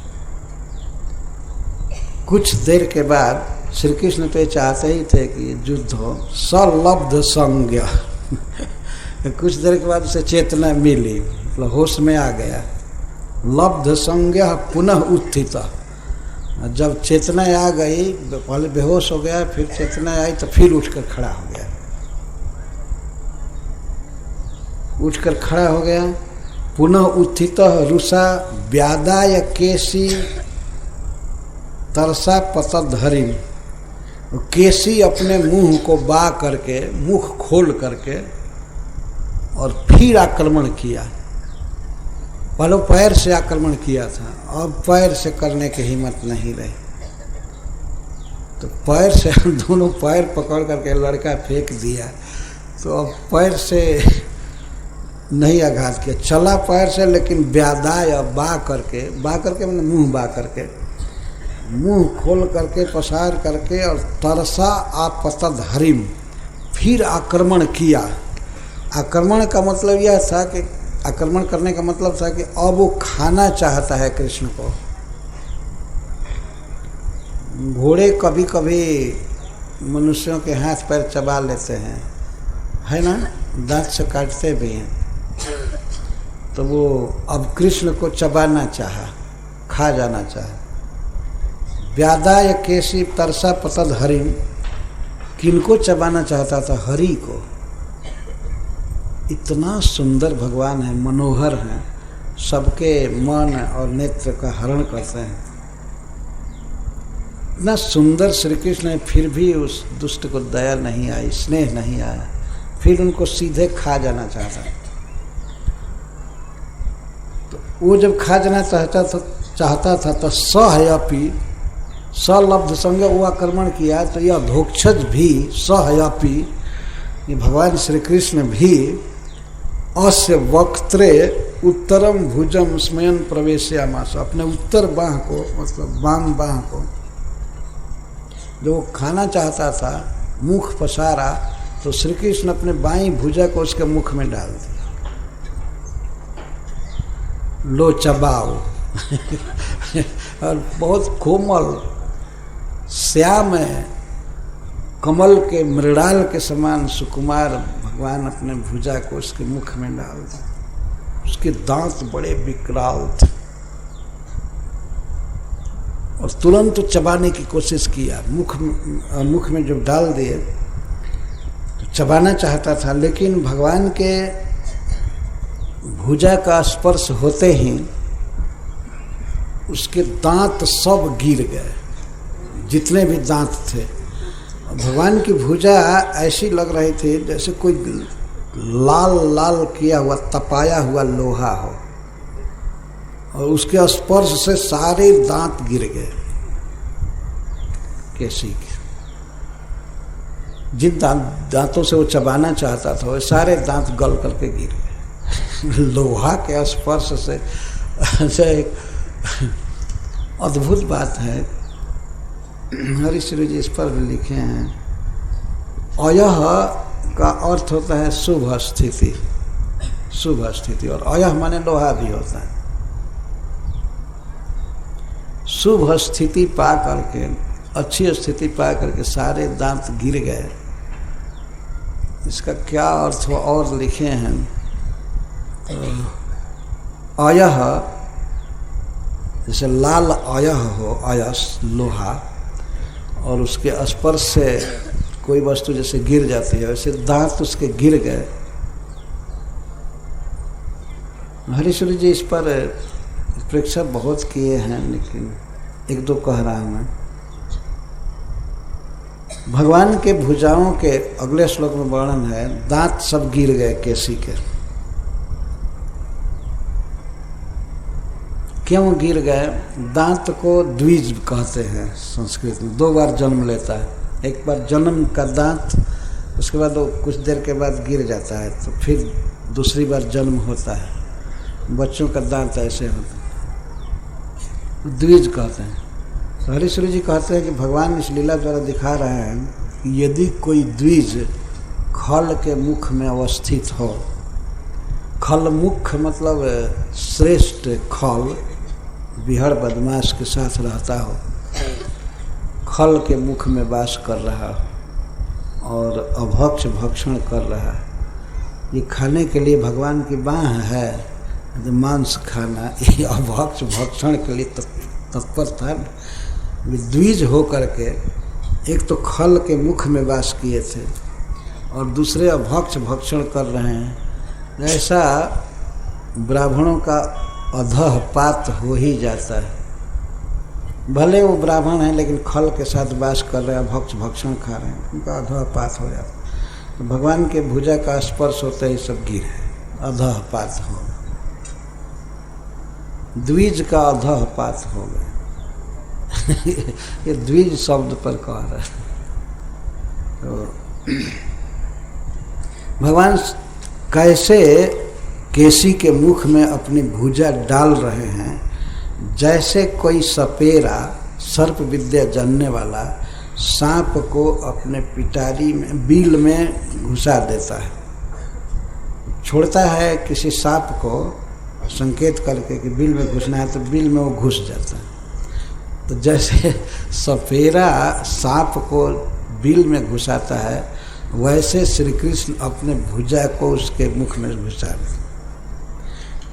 कुछ देर के बाद श्री कृष्ण तो ये चाहते ही थे कि युद्ध हो, सलब्ध संज्ञा कुछ देर के बाद उसे चेतना मिली, मतलब होश में आ गया। लब्ध संज्ञा पुनः उत्थित, जब चेतना आ गई, पहले बेहोश हो गया, फिर चेतना आई तो फिर उठकर खड़ा हो गया। उठकर खड़ा हो गया, पुनः उत्थित रुषा व्यादाय केसी तरसा पतधरी। केसी अपने मुंह को बा करके, मुख खोल करके और फिर आक्रमण किया। पहले पैर से आक्रमण किया था, अब पैर से करने की हिम्मत नहीं रही, तो पैर से दोनों पैर पकड़ करके लड़का फेंक दिया। तो अब पैर से नहीं आघात किया, चला पैर से, लेकिन व्यादाय बा करके मैंने मुंह बा करके, मुंह खोल करके पसार करके और तरसा आपतद हरिम, फिर आक्रमण किया। आक्रमण का मतलब यह था कि आक्रमण करने का मतलब था कि अब वो खाना चाहता है कृष्ण को। घोड़े कभी कभी मनुष्यों के हाथ पैर चबा लेते हैं, है ना, दांत से काटते भी हैं, तो वो अब कृष्ण को चबाना चाहा, खा जाना चाहा। व्यादाय केसी तरसा पतद हरिम, किनको चबाना चाहता था? हरि को। इतना सुंदर भगवान है, मनोहर हैं, सबके मन और नेत्र का हरण करते हैं। इतना सुंदर श्री कृष्ण है, फिर भी उस दुष्ट को दया नहीं आई, स्नेह नहीं आया, फिर उनको सीधे खा जाना चाहता। तो वो जब खा जाना चाहता था तो सहयापी, सलब्ध संज्ञा, वो आक्रमण किया। तो यह धोक्षज भी सहयापी, ये भगवान श्री कृष्ण भी अस्य वक्त्रे उत्तरम भुजम स्मयन प्रवेशयामास, अपने उत्तर बाह को, मतलब वाम बाह को जो खाना चाहता था, मुख पसारा, तो श्री कृष्ण अपने बाईं भुजा को उसके मुख में डाल दिया। लो चबाओ और बहुत कोमल श्याम है, कमल के मृणाल के समान सुकुमार भगवान अपने भुजा को उसके मुख में डाल दिया। उसके दांत बड़े विकराल थे और तुरंत चबाने की कोशिश किया। मुख में जब डाल दिए तो चबाना चाहता था, लेकिन भगवान के भुजा का स्पर्श होते ही उसके दांत सब गिर गए, जितने भी दांत थे। भगवान की भुजा ऐसी लग रही थी जैसे कोई लाल लाल किया हुआ, तपाया हुआ लोहा हो, और उसके स्पर्श से सारे दांत गिर गए केसी के। जिन दांतों से वो चबाना चाहता था वो सारे दांत गल करके गिर गए लोहा के स्पर्श से। ऐसा एक अद्भुत बात है, हरिश्री जी इस पर भी लिखे हैं। अयह का अर्थ होता है शुभ स्थिति, शुभ स्थिति, और अयह माने लोहा भी होता है। शुभ स्थिति पा करके, अच्छी स्थिति पा करके सारे दांत गिर गए। इसका क्या अर्थ हो और लिखे हैं, अयह जैसे लाल अयह हो, अयस लोहा, और उसके स्पर्श से कोई वस्तु जैसे गिर जाती है, वैसे दांत उसके गिर गए। हरीश्वरी जी इस पर परीक्षा बहुत किए हैं, लेकिन एक दो कह रहा हूं मैं। भगवान के भुजाओं के अगले श्लोक में वर्णन है, दांत सब गिर गए केसी के। क्यों गिर गए? दांत को द्विज कहते हैं संस्कृत में, दो बार जन्म लेता है। एक बार जन्म का दांत, उसके बाद वो कुछ देर के बाद गिर जाता है, तो फिर दूसरी बार जन्म होता है। बच्चों का दांत ऐसे होता है। द्विज कहते हैं। तो हरीश्वरी जी कहते हैं कि भगवान इस लीला द्वारा दिखा रहे हैं कि यदि कोई द्विज खल के मुख में अवस्थित हो, खल मुख मतलब श्रेष्ठ खल, बिहड़ बदमाश के साथ रहता हो, खल के मुख में वास कर रहा हो और अभक्ष भक्षण कर रहा है, ये खाने के लिए भगवान की बाह है, तो मांस खाना, ये अभक्ष भक्षण के लिए तत्पर था। द्विज हो करके एक तो खल के मुख में वास किए थे और दूसरे अभक्ष भक्षण कर रहे हैं। ऐसा ब्राह्मणों का अधः पात हो ही जाता है। भले वो ब्राह्मण हैं लेकिन खल के साथ वास कर रहे हैं, अभक्ष भक्षण खा रहे हैं, उनका अधः पात हो जाता है। तो भगवान के भुजा का स्पर्श होते ही सब गिर है, अधः पात हो, द्विज का अधः पात हो गया। ये द्विज शब्द पर कह रहा है। तो भगवान कैसे केसी के मुख में अपनी भुजा डाल रहे हैं, जैसे कोई सपेरा सर्प विद्या जानने वाला सांप को अपने पिटारी में, बिल में घुसा देता है, छोड़ता है किसी सांप को संकेत करके कि बिल में घुसना है, तो बिल में वो घुस जाता है। तो जैसे सपेरा सांप को बिल में घुसाता है, वैसे श्री कृष्ण अपने भुजा को उसके मुख में घुसा देते।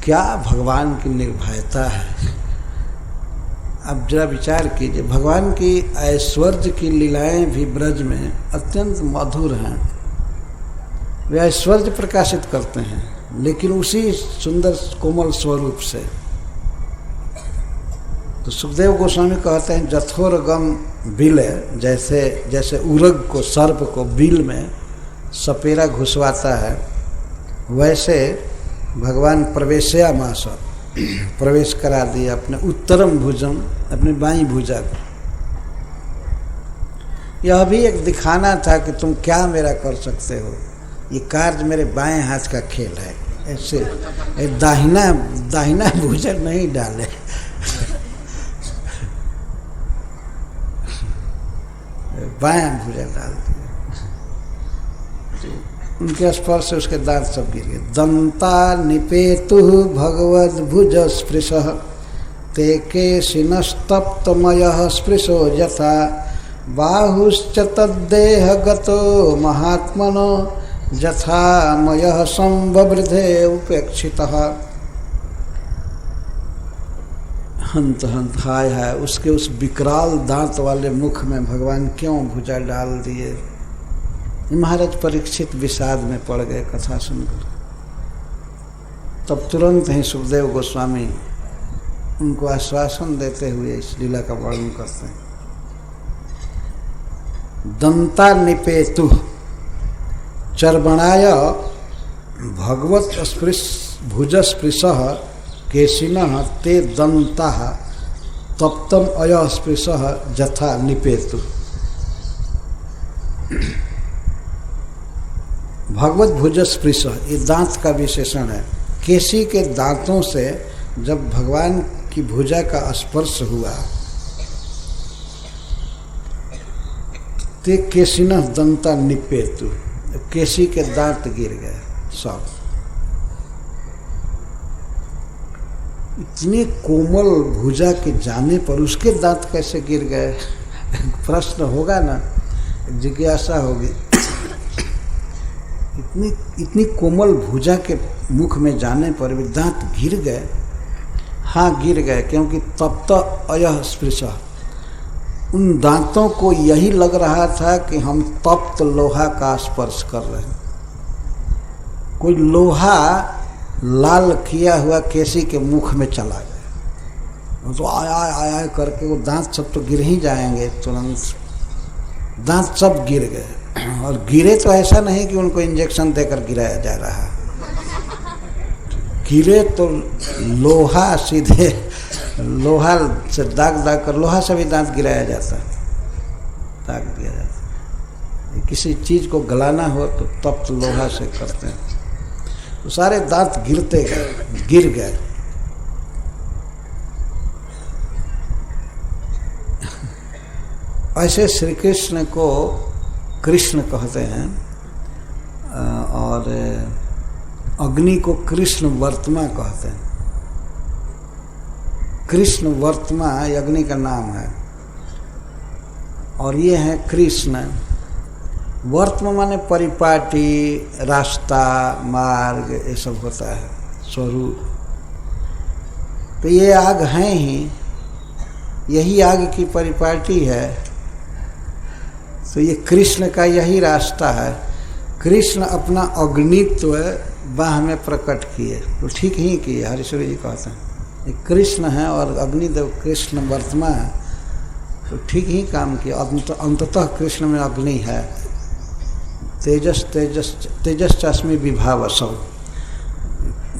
क्या भगवान की निर्भयता है। अब जरा विचार कीजिए, भगवान की ऐश्वर्य की लीलाएं भी ब्रज में अत्यंत मधुर हैं। वे ऐश्वर्य प्रकाशित करते हैं, लेकिन उसी सुंदर कोमल स्वरूप से। तो सुखदेव गोस्वामी कहते हैं जथोरगम बिल, जैसे उरग को, सर्प को बिल में सपेरा घुसवाता है, वैसे भगवान प्रवेशया मास, प्रवेश करा दिया अपने उत्तरम भुजम, अपनी बाईं भुजा को। यह भी एक दिखाना था कि तुम क्या मेरा कर सकते हो, ये कार्य मेरे बाएं हाथ का खेल है। ऐसे दाहिना भुजा नहीं डाले। बायां भुजा डाल दिया, उनके स्पर्श से उसके दांत सब गिर गए। दंता निपेतु भगवद भुज स्पृश ते केशिनस्तप्तमय स्पृशो यथा बाहुश्च तद्देह गतो महात्मनो यथा मयः संवृद्धे उपेक्षितः। हंत हंत, हाय हाय, उसके उस विकराल दांत वाले मुख में भगवान क्यों भुजा डाल दिए। महाराज परीक्षित विषाद में पड़ गए कथा सुनकर। तब तुरंत ही सुखदेव गोस्वामी उनको आश्वासन देते हुए इस लीला का वर्णन करते हैं। दंता निपेतु चर्वणाय भगवत भुज स्पृश केशिनः ते दंता तप्तम अय स्पृश जथा निपेतु। भगवत भुज स्पृश, ये दांत का विशेषण है। केसी के दांतों से जब भगवान की भुजा का स्पर्श हुआ, ते केशिनः दंता निपेतु, केसी के दांत गिर गए सब। इतने कोमल भुजा के जाने पर उसके दांत कैसे गिर गए, प्रश्न होगा ना, जिज्ञासा होगी। इतनी कोमल भुजा के मुख में जाने पर भी दांत गिर गए। हाँ गिर गए, क्योंकि तप्त अयः स्पृश, उन दांतों को यही लग रहा था कि हम तप्त लोहा का स्पर्श कर रहे हैं। कोई लोहा लाल किया हुआ केसी के मुख में चला गया, तो आया करके वो दांत सब तो गिर ही जाएंगे। तुरंत दांत सब गिर गए, और गिरे तो ऐसा नहीं कि उनको इंजेक्शन देकर गिराया जा रहा, गिरे तो लोहा सीधे लोहा से दाग कर, लोहा से भी दांत गिराया जाता है, दाग दिया जाता है। किसी चीज को गलाना हो तो तप्त लोहा से करते हैं, तो सारे दांत गिरते गए, गिर गए। ऐसे श्री कृष्ण को कृष्ण कहते हैं और अग्नि को कृष्ण वर्तमा कहते हैं। कृष्ण वर्तमा अग्नि का नाम है और ये है कृष्ण। वर्तमा माने परिपाटी, रास्ता, मार्ग, ये सब होता है, स्वरूप। तो ये आग हैं ही, यही आग की परिपाटी है। तो ये कृष्ण का यही रास्ता है। कृष्ण अपना अग्नित्व बाह में प्रकट किए, तो ठीक ही किए। हरीश्वर जी कहते हैं ये कृष्ण है और अग्निदेव कृष्ण वर्तमा है, तो ठीक ही काम किया। अंततः कृष्ण में अग्नि है। तेजस तेजस तेजस्चास्मि विभावसौ।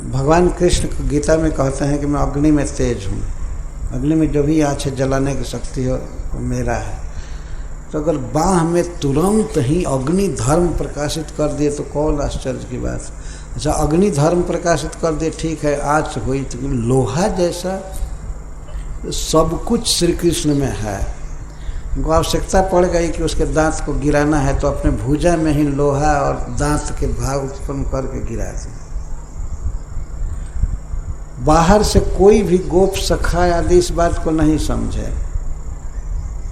भगवान कृष्ण गीता में कहते हैं कि मैं अग्नि में तेज हूँ। अग्नि में जो भी आँच जलाने की शक्ति हो वो मेरा है। तो अगर बाह में तुरंत ही अग्नि धर्म प्रकाशित कर दिए तो कौन आश्चर्य की बात। अच्छा, अग्नि धर्म प्रकाशित कर दिए, ठीक है, आँच हुई, तो लोहा जैसा सब कुछ श्री कृष्ण में है। उनको आवश्यकता पड़ गई कि उसके दांत को गिराना है, तो अपने भुजा में ही लोहा और दांत के भाग उत्पन्न करके गिरा दिए। बाहर से कोई भी गोप सखा आदि इस बात को नहीं समझे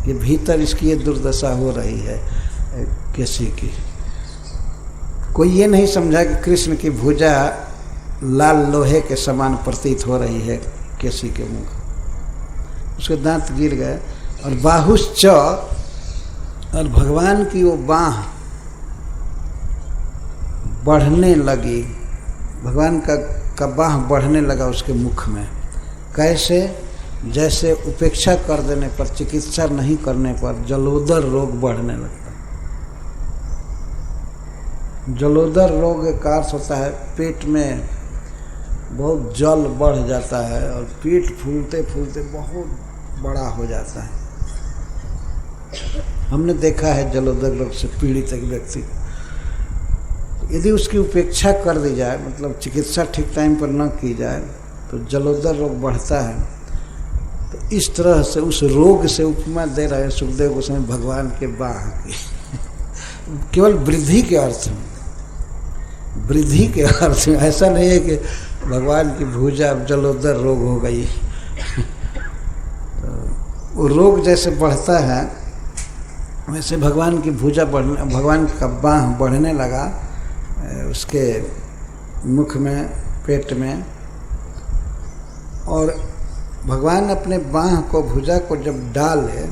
कि भीतर इसकी ये दुर्दशा हो रही है किसी की। कोई ये नहीं समझा कि कृष्ण की भुजा लाल लोहे के समान प्रतीत हो रही है किसी के मुख, उसके दांत गिर गए। और बाहुश्च, और भगवान की वो बाह बढ़ने लगी, भगवान का बाह बढ़ने लगा उसके मुख में। कैसे? जैसे उपेक्षा कर देने पर, चिकित्सा नहीं करने पर जलोदर रोग बढ़ने लगता। जलोदर रोग का अर्थ होता है पेट में बहुत जल बढ़ जाता है और पेट फूलते फूलते बहुत बड़ा हो जाता है। हमने देखा है जलोदर रोग से पीड़ित एक व्यक्ति, यदि उसकी उपेक्षा कर दी जाए, मतलब चिकित्सा ठीक टाइम पर न की जाए, तो जलोदर रोग बढ़ता है। तो इस तरह से उस रोग से उपमा दे रहे हैं सुखदेव गोस्वामी भगवान के बाह की। केवल वृद्धि के अर्थ में, वृद्धि के अर्थ में, ऐसा नहीं है कि भगवान की भुजा जलोदर रोग हो गई। तो वो रोग जैसे बढ़ता है वैसे भगवान की भुजा बढ़ने, भगवान का बाह बढ़ने लगा उसके मुख में, पेट में। और भगवान अपने बाह को, भुजा को जब डाले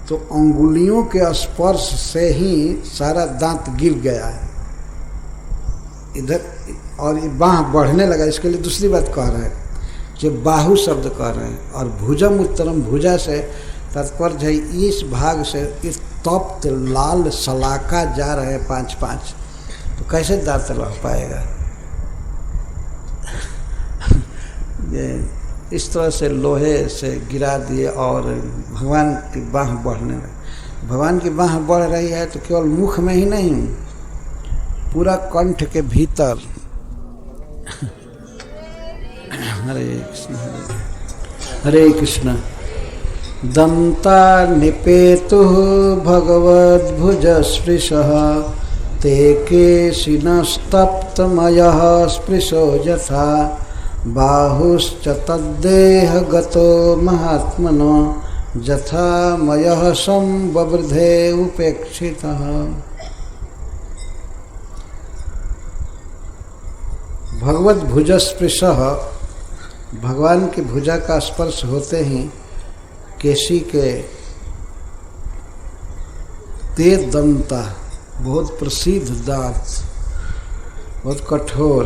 तो अंगुलियों के स्पर्श से ही सारा दांत गिर गया है इधर, और ये बाह बढ़ने लगा। इसके लिए दूसरी बात कह रहे हैं, जो बाहु शब्द कह रहे हैं, और भुजम उत्तरम, भुजा से तात्पर्य है इस भाग से इस तप्त लाल सलाका जा रहे हैं 5-5, तो कैसे दांत रह पाएगा। ये इस तरह से लोहे से गिरा दिए और भगवान की बाह बढ़ने लगी। भगवान की बाह बढ़ रही है तो केवल मुख में ही नहीं, पूरा कंठ के भीतर। हरे कृष्ण हरे कृष्ण। दंता निपेतु भगवद्भुजस्पृशः ते केशिनस्तप्तमयः स्पृशो यथा बाहुश्च तद्देह गतो महात्मनो यथा मयः संबवृधे उपेक्षितः। भगवत भुजस्पृशः, भगवान की भुजा का स्पर्श होते ही केशी के ते दंता, बहुत प्रसिद्ध दांत, बहुत कठोर,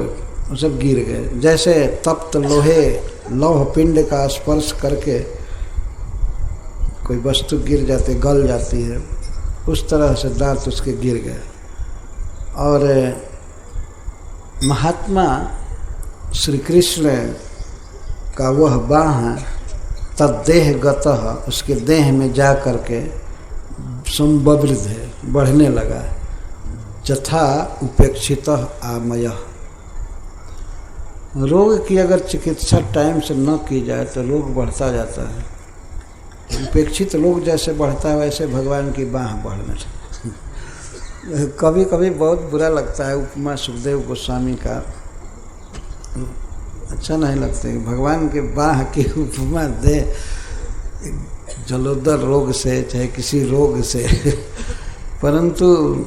वो सब गिर गए। जैसे तप्त लोहे, लौह पिंड का स्पर्श करके कोई वस्तु गिर जाती, गल जाती है, उस तरह से दांत उसके गिर गए। और महात्मा श्री कृष्ण का वह बाह तद्देह गतः, उसके देह में जा करके संबवृद्ध है, बढ़ने लगा। यथा उपेक्षितः आमयः। रोग की अगर चिकित्सा टाइम से न की जाए तो रोग बढ़ता जाता है। उपेक्षित लोग जैसे बढ़ता है वैसे भगवान की बाह बढ़ने से कभी कभी बहुत बुरा लगता है। उपमा सुखदेव गोस्वामी का अच्छा नहीं लगता कि भगवान के बाह की उपमा दे जलोदर रोग से चाहे किसी रोग से परंतु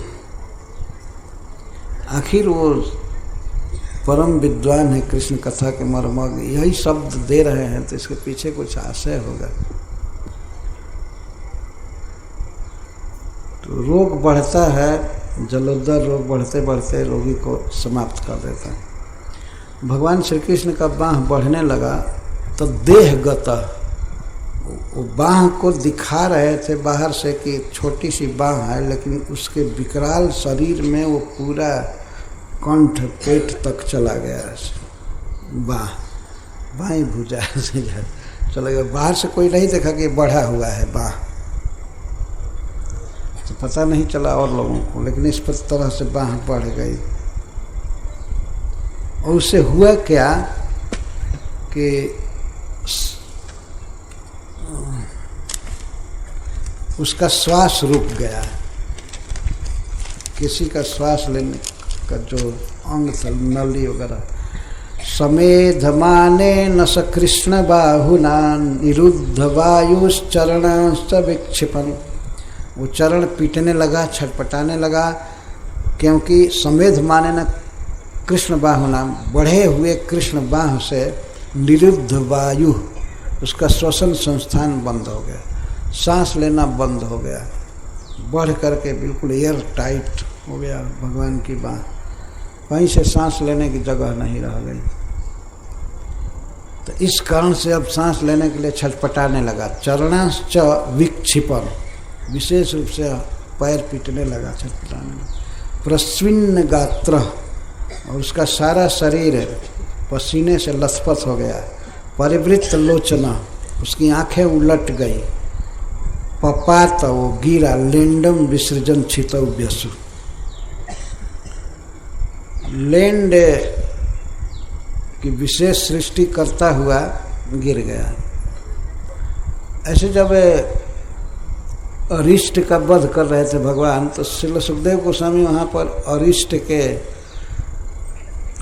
आखिर वो परम विद्वान है, कृष्ण कथा के मर्मज्ञ, यही शब्द दे रहे हैं तो इसके पीछे कुछ आशय होगा। तो रोग बढ़ता है, जलोदर रोग बढ़ते बढ़ते रोगी को समाप्त कर देता है। भगवान श्री कृष्ण का बाह बढ़ने लगा तो देहगत, वो बाह को दिखा रहे थे बाहर से कि छोटी सी बाह है, लेकिन उसके विकराल शरीर में वो पूरा कंठ पेट तक चला गया। बाएं भुजा से चला गया। बाहर से कोई नहीं देखा कि बढ़ा हुआ है बाह, तो पता नहीं चला और लोगों को, लेकिन इस तरह से बाह बढ़ गई। और उससे हुआ क्या कि उसका श्वास रुक गया। किसी का श्वास लेने का जो अंग था, नली वगैरह, समेधमाने न स कृष्ण बाहुना निरुद्ध वायुश्चरणश्च विक्षिपन। वो चरण पीटने लगा, छटपटाने लगा, क्योंकि समेध माने न कृष्ण बाहुना, बढ़े हुए कृष्ण बाह से निरुद्ध वायु, उसका श्वसन संस्थान बंद हो गया, सांस लेना बंद हो गया, बढ़ करके बिल्कुल एयर टाइट हो गया भगवान की बाह। कहीं से सांस लेने की जगह नहीं रह गई। तो इस कारण से अब सांस लेने के लिए छटपटाने लगा। चरणाश्च विक्षिपन, विशेष रूप से पैर पीटने लगा, छटपटाने लगा। प्रस्विन्न गात्र, और उसका सारा शरीर पसीने से लथपथ हो गया। परिवृत्त लोचना, उसकी आंखें उलट गई। पपात, वो गिरा। लेंडम विसर्जन छितव्यसु, लैंड की विशेष सृष्टि करता हुआ गिर गया। ऐसे जब अरिष्ट का वध कर रहे थे भगवान, तो श्रील सुखदेव गोस्वामी वहाँ पर अरिष्ट के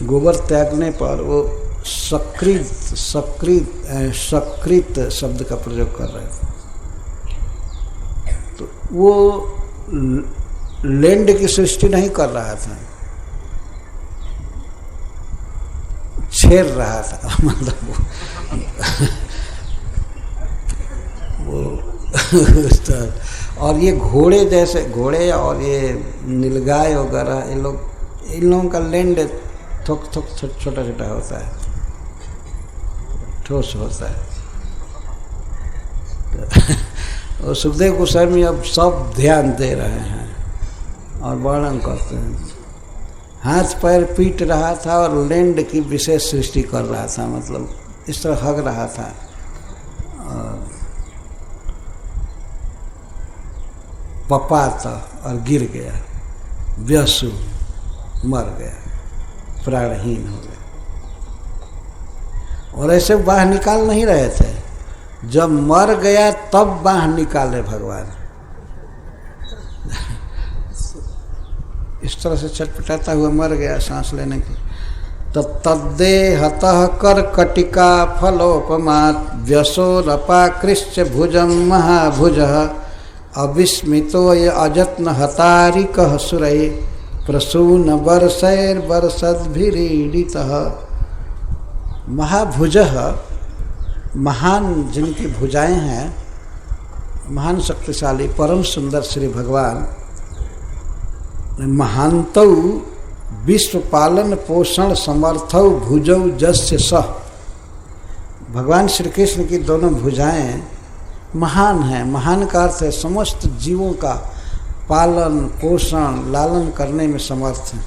गोबर त्यागने पर वो सकृत शब्द का प्रयोग कर रहे थे। तो वो लैंड की सृष्टि नहीं कर रहा था, छेड़ रहा था, मतलब वो और ये घोड़े जैसे, घोड़े और ये नीलगाय वगैरह, इन लोगों का लैंड थोक छोटा छोटा होता है, ठोस होता है। और सुखदेव गोस्वामी अब सब ध्यान दे रहे हैं और वर्णन करते हैं। हाथ पैर पीट रहा था और लैंड की विशेष सृष्टि कर रहा था, मतलब इस तरह हग रहा था। और पपाता, और गिर गया। व्यसु, मर गया, प्राणहीन हो गया। और ऐसे बाह निकाल नहीं रहे थे, जब मर गया तब बाह निकाले भगवान। इस तरह से छटपटाता हुआ मर गया सांस लेने की। तद्देहतः कर्कटिका फलोपमात् व्यसोरपाकृष्य भुजं महाभुजः अविस्मितो अजत्न हतारिकः सुरै प्रसून वर्षैर्वर्षद्भिरीडितः। महाभुजः, महान जिनकी भुजाएं हैं, महान शक्तिशाली परम सुंदर श्री भगवान महान्तौ विश्व पालन पोषण समर्थौ भुजौ जस्य सह। भगवान श्री कृष्ण की दोनों भुजाएं महान हैं। महान का अर्थ है समस्त जीवों का पालन पोषण लालन करने में समर्थ हैं।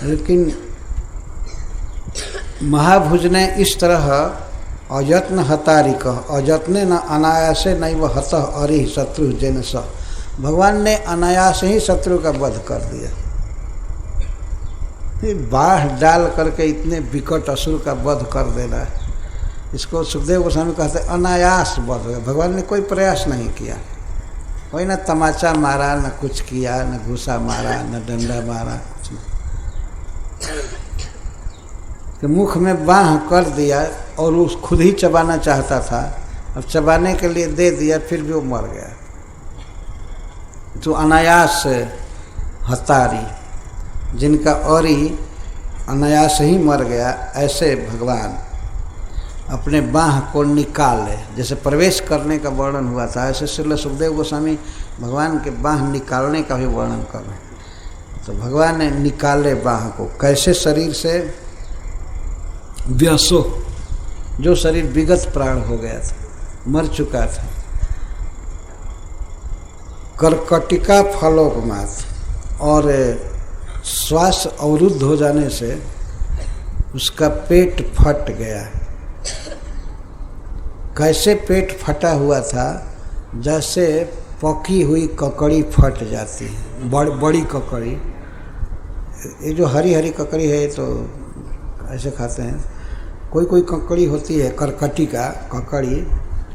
लेकिन महाभुज ने इस तरह अयत्न हतारिक, अयत्ने न अनायासे नहीं वह हतः अरि शत्रु जैन स, भगवान ने अनायास ही शत्रु का वध कर दिया। बाढ़ डाल करके इतने विकट असुर का वध कर देना, इसको सुखदेव गोस्वामी कहते हैं अनायास वध हो गया। भगवान ने कोई प्रयास नहीं किया, कोई ना तमाचा मारा, न कुछ किया, न घूसा मारा, न डंडा मारा, कुछ नहीं। कि मुख में बाँह कर दिया और उस खुद ही चबाना चाहता था, अब चबाने के लिए दे दिया, फिर भी वो मर गया। तो अनायास हतारी, जिनका औरी अनायास ही मर गया, ऐसे भगवान अपने बाँह को निकाले। जैसे प्रवेश करने का वर्णन हुआ था, ऐसे श्रील सुखदेव गोस्वामी भगवान के बाँह निकालने का भी वर्णन कर रहे हैं। तो भगवान ने निकाले बाँह को, कैसे? शरीर से व्यसो, जो शरीर विगत प्राण हो गया था, मर चुका था। कर्कटिका फलोपमात, और श्वास अवरुद्ध हो जाने से उसका पेट फट गया। कैसे पेट फटा हुआ था? जैसे पकी हुई ककड़ी फट जाती है, बड़ी ककड़ी। ये जो हरी हरी ककड़ी है तो ऐसे खाते हैं। कोई ककड़ी होती है करकटिका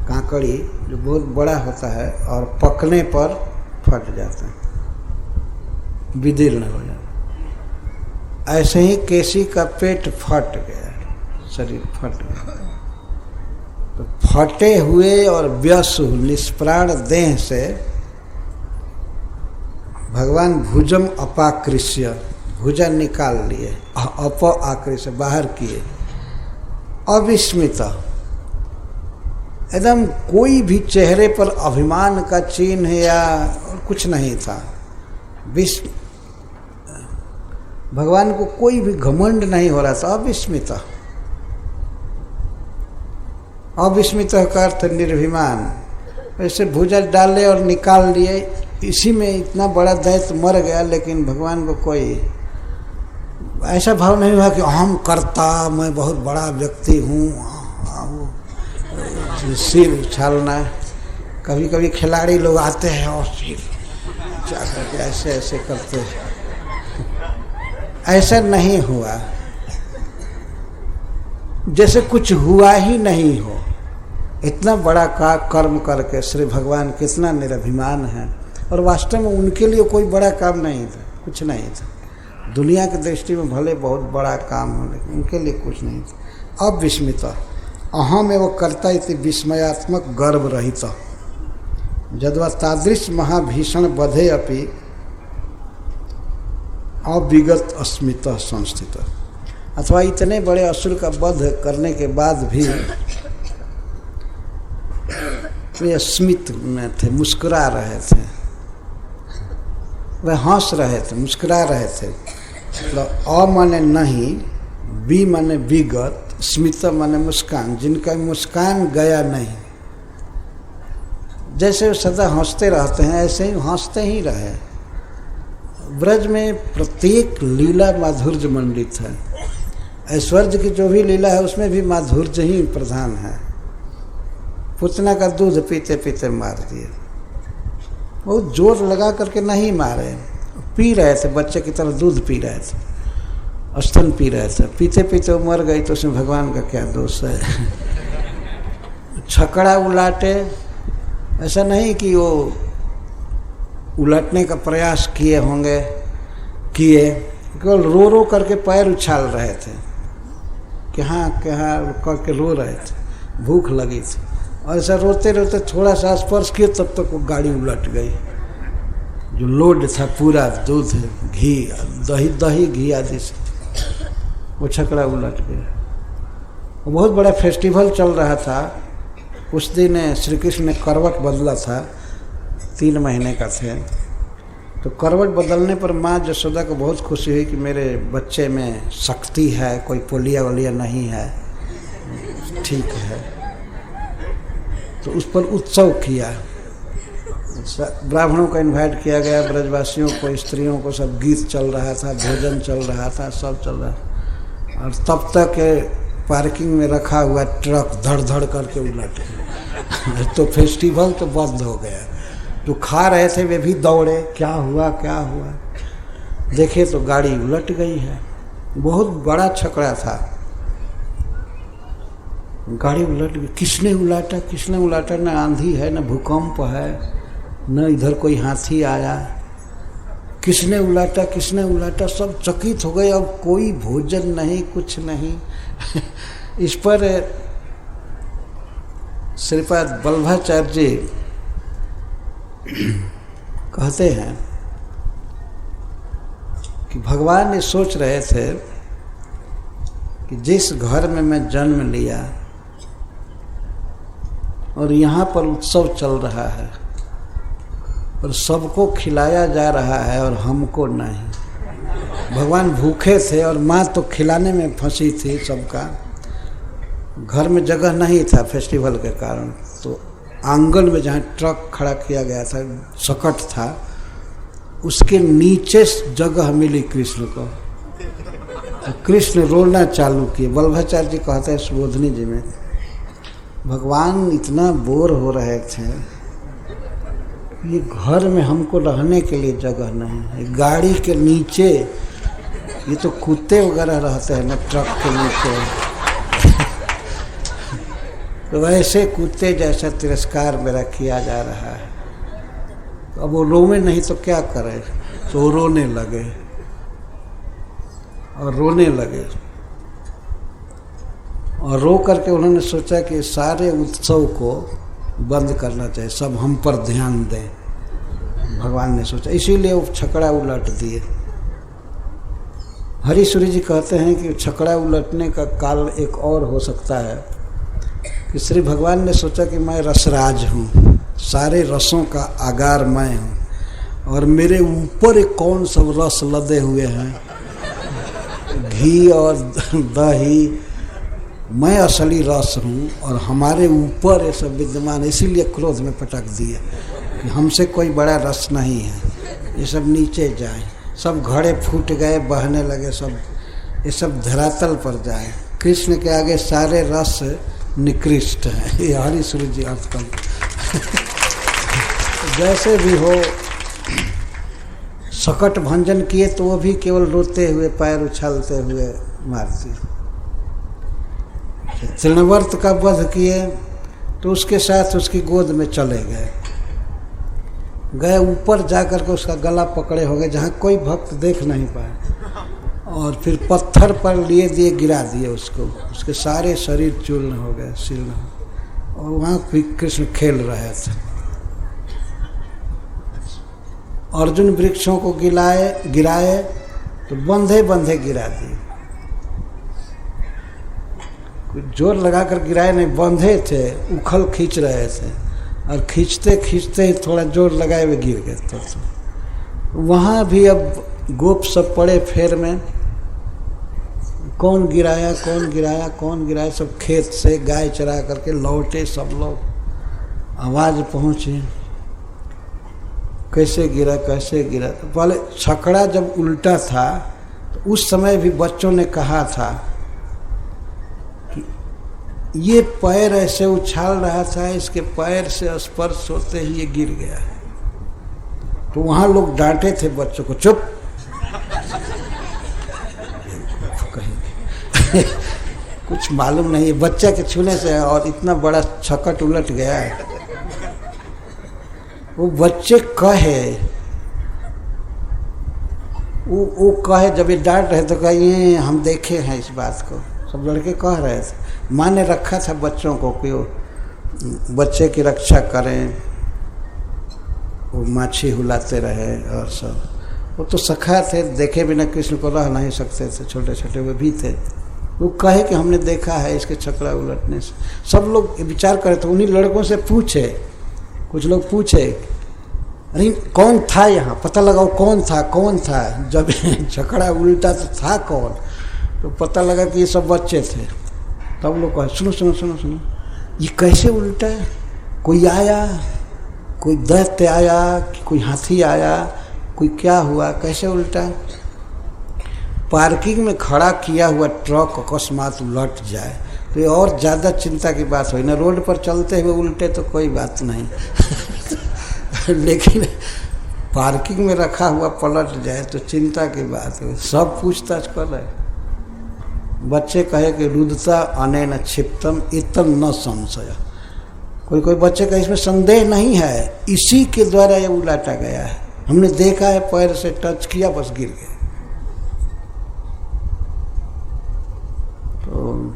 काकड़ी जो बहुत बड़ा होता है और पकने पर फट जाता है, विदीर्ण हो जाता। ऐसे ही केसी का पेट फट गया, शरीर फट गया। तो फटे हुए और व्यस निष्प्राण देह से भगवान भुजम अपाकृष्य, भुजा निकाल लिए, अप आकृष्य बाहर किए, अविस्मित, एकदम कोई भी चेहरे पर अभिमान का चिन्ह या कुछ नहीं था। भगवान को कोई भी घमंड नहीं हो रहा था, अविस्मित। अविस्मित का अर्थ निर्भिमान। ऐसे भुजा डाले और निकाल लिए, इसी में इतना बड़ा दैत्य मर गया, लेकिन भगवान को कोई ऐसा भाव नहीं हुआ कि हम करता, मैं बहुत बड़ा व्यक्ति हूँ, सिर उछालना। कभी कभी खिलाड़ी लोग आते हैं और सिर जाकर के ऐसे ऐसे करते हैं, ऐसा नहीं हुआ, जैसे कुछ हुआ ही नहीं हो। इतना बड़ा कर्म करके श्री भगवान कितना निरभिमान है, और वास्तव में उनके लिए कोई बड़ा काम नहीं था, कुछ नहीं था। दुनिया की दृष्टि में भले बहुत बड़ा काम हो, लेकिन उनके लिए कुछ नहीं था। अविस्मित, अहम एवं कर्ता इति विस्मयात्मक गर्भ रहित, यद्वा तादृश महाभीषण बधे अपि अविगत अस्मित संस्थित। अथवा इतने बड़े असुर का वध करने के बाद भी वे स्मित में थे, मुस्कुरा रहे थे, वे हंस रहे थे, मुस्कुरा रहे थे। मतलब अ माने नहीं, बी माने विगत, स्मित माने मुस्कान, जिनका मुस्कान गया नहीं। जैसे वो सदा हंसते रहते हैं, ऐसे ही हंसते ही रहे। ब्रज में प्रत्येक लीला माधुर्य मंडित है। ऐश्वर्य की जो भी लीला है उसमें भी माधुर्य ही प्रधान है। पुतना का दूध पीते पीते मार दिए, बहुत जोर लगा करके नहीं मारे, पी रहे थे, बच्चे की तरह दूध पी रहे थे, स्तन पी रहे थे, पीते पीते वो मर गई, तो उसमें भगवान का क्या दोष है? छकड़ा उलाटे, ऐसा नहीं कि वो उलटने का प्रयास किए होंगे, केवल रो रो करके पैर उछाल रहे थे, कहाँ करके रो रहे थे, भूख लगी थी, और ऐसा रोते रोते थोड़ा सा स्पर्श किए तब तक वो गाड़ी उलट गई। जो लोड था पूरा दूध, घी, दही घी आदि से, वो छकड़ा उलट गया। बहुत बड़ा फेस्टिवल चल रहा था उस दिन। श्री कृष्ण ने करवट बदला था, 3 महीने का थे, तो करवट बदलने पर माँ यशोदा को बहुत खुशी हुई कि मेरे बच्चे में शक्ति है, कोई पोलिया वोलिया नहीं है, ठीक है। तो उस पर उत्सव किया, ब्राह्मणों को इनवाइट किया गया, ब्रजवासियों को, स्त्रियों को, सब गीत चल रहा था, भोजन चल रहा था, सब चल रहा था। और तब तक पार्किंग में रखा हुआ ट्रक धड़ धड़ करके उलट गया। तो फेस्टिवल तो बंद हो गया। जो खा रहे थे वे भी दौड़े, क्या हुआ क्या हुआ, देखे तो गाड़ी उलट गई है। बहुत बड़ा छकड़ा था, गाड़ी उलट गई। किसने उलाटा, किसने उलाटा? न आंधी है, न भूकंप है, न इधर कोई हाथी आया। किसने उलाटा, किसने उलाटा? सब चकित हो गए। अब कोई भोजन नहीं, कुछ नहीं। इस पर श्रीपाद वल्लभाचार्य जी कहते हैं कि भगवान ये सोच रहे थे कि जिस घर में मैं जन्म लिया और यहाँ पर उत्सव चल रहा है और सबको खिलाया जा रहा है और हमको नहीं। भगवान भूखे थे और माँ तो खिलाने में फंसी थी सबका। घर में जगह नहीं था फेस्टिवल के कारण, तो आंगन में जहाँ ट्रक खड़ा किया गया था, सकट था, उसके नीचे जगह मिली कृष्ण को। तो कृष्ण रोना चालू किए। वल्लभाचार्य जी कहते हैं सुबोधनी जी में, भगवान इतना बोर हो रहे थे, ये घर में हमको रहने के लिए जगह नहीं है, गाड़ी के नीचे, ये तो कुत्ते वगैरह रहते हैं ना ट्रक के नीचे, तो वैसे कुत्ते जैसा तिरस्कार मेरा किया जा रहा है। तो अब वो रोवे नहीं तो क्या करे, तो रोने लगे और रोने लगे और रो करके उन्होंने सोचा कि सारे उत्सव को बंद करना चाहिए, सब हम पर ध्यान दें। भगवान ने सोचा, इसीलिए वो छकड़ा उलट दिए। हरीश्वरी जी कहते हैं कि छकड़ा उलटने का काल एक और हो सकता है कि श्री भगवान ने सोचा कि मैं रसराज हूँ, सारे रसों का आगार मैं हूँ और मेरे ऊपर एक कौन सब रस लदे हुए हैं, घी और दही, मैं असली रस हूँ और हमारे ऊपर ये सब विद्यमान, इसीलिए क्रोध में पटक दिए कि हमसे कोई बड़ा रस नहीं है, ये सब नीचे जाए। सब घड़े फूट गए, बहने लगे, सब ये सब धरातल पर जाए। कृष्ण के आगे सारे रस निकृष्ट है। ये हरीश्वरी जी अर्थ कर जैसे भी हो, सकट भंजन किए तो वो भी केवल रोते हुए, पैर उछालते हुए मारती। तृणवर्त का वध किए तो उसके साथ उसकी गोद में चले गए, ऊपर जाकर के उसका गला पकड़े हो गए जहाँ कोई भक्त देख नहीं पाए, और फिर पत्थर पर लिए दिए, गिरा दिए उसको, उसके सारे शरीर चूर्ण हो गए, शीर्ण हो, और वहाँ कृष्ण खेल रहे थे। अर्जुन वृक्षों को गिराए तो बंधे बंधे गिरा दिए, कोई जोर लगाकर गिराए नहीं, बंधे थे, उखल खींच रहे थे और खींचते खींचते ही थोड़ा जोर लगाए हुए गिर गए। तो वहाँ भी अब गोप सब पड़े फेर में, कौन गिराया कौन गिराया कौन गिराया। सब खेत से गाय चरा करके लौटे सब लोग, आवाज़ पहुँची कैसे गिरा कैसे गिरा। तो पहले छकड़ा जब उल्टा था तो उस समय भी बच्चों ने कहा था कि ये पैर ऐसे उछाल रहा था, इसके पैर से स्पर्श होते ही ये गिर गया। तो वहाँ लोग डांटे थे बच्चों को, चुप कुछ मालूम नहीं है बच्चे के छूने से और इतना बड़ा छकट उलट गया है। वो बच्चे कहे, वो कहे, जब ये डांट रहे तो कहे हम देखे हैं इस बात को, सब लड़के कह रहे थे। माँ ने रखा था बच्चों को कि वो बच्चे की रक्षा करें, वो माछी हुलाते रहे और सब। वो तो सखा थे, देखे बिना कृष्ण को रह नहीं सकते थे, छोटे छोटे वो भी थे। वो कहे कि हमने देखा है इसके छकड़ा उलटने से। सब लोग विचार करे तो उन्हीं लड़कों से पूछे, कुछ लोग पूछे अरे कौन था यहाँ, पता लगाओ कौन था। जब छकड़ा उल्टा तो था कौन, तो पता लगा कि ये सब बच्चे थे। तब लोग कहे सुनो सुनो सुनो सुनो, ये कैसे उल्टा है? कोई आया, कोई दैत्य आया, कोई हाथी आया, कोई क्या हुआ, कैसे उल्टा? पार्किंग में खड़ा किया हुआ ट्रक अकस्मात उलट जाए तो ये और ज़्यादा चिंता की बात हुई ना। रोड पर चलते हुए उल्टे तो कोई बात नहीं लेकिन पार्किंग में रखा हुआ पलट जाए तो चिंता की बात है। सब पूछताछ कर रहे। बच्चे कहे कि रुदता अनेन क्षिप्तम इतम न संशय। कोई कोई बच्चे का इसमें संदेह नहीं है, इसी के द्वारा ये उलाटा गया है। हमने देखा है, पैर से टच किया बस गिर गए। तो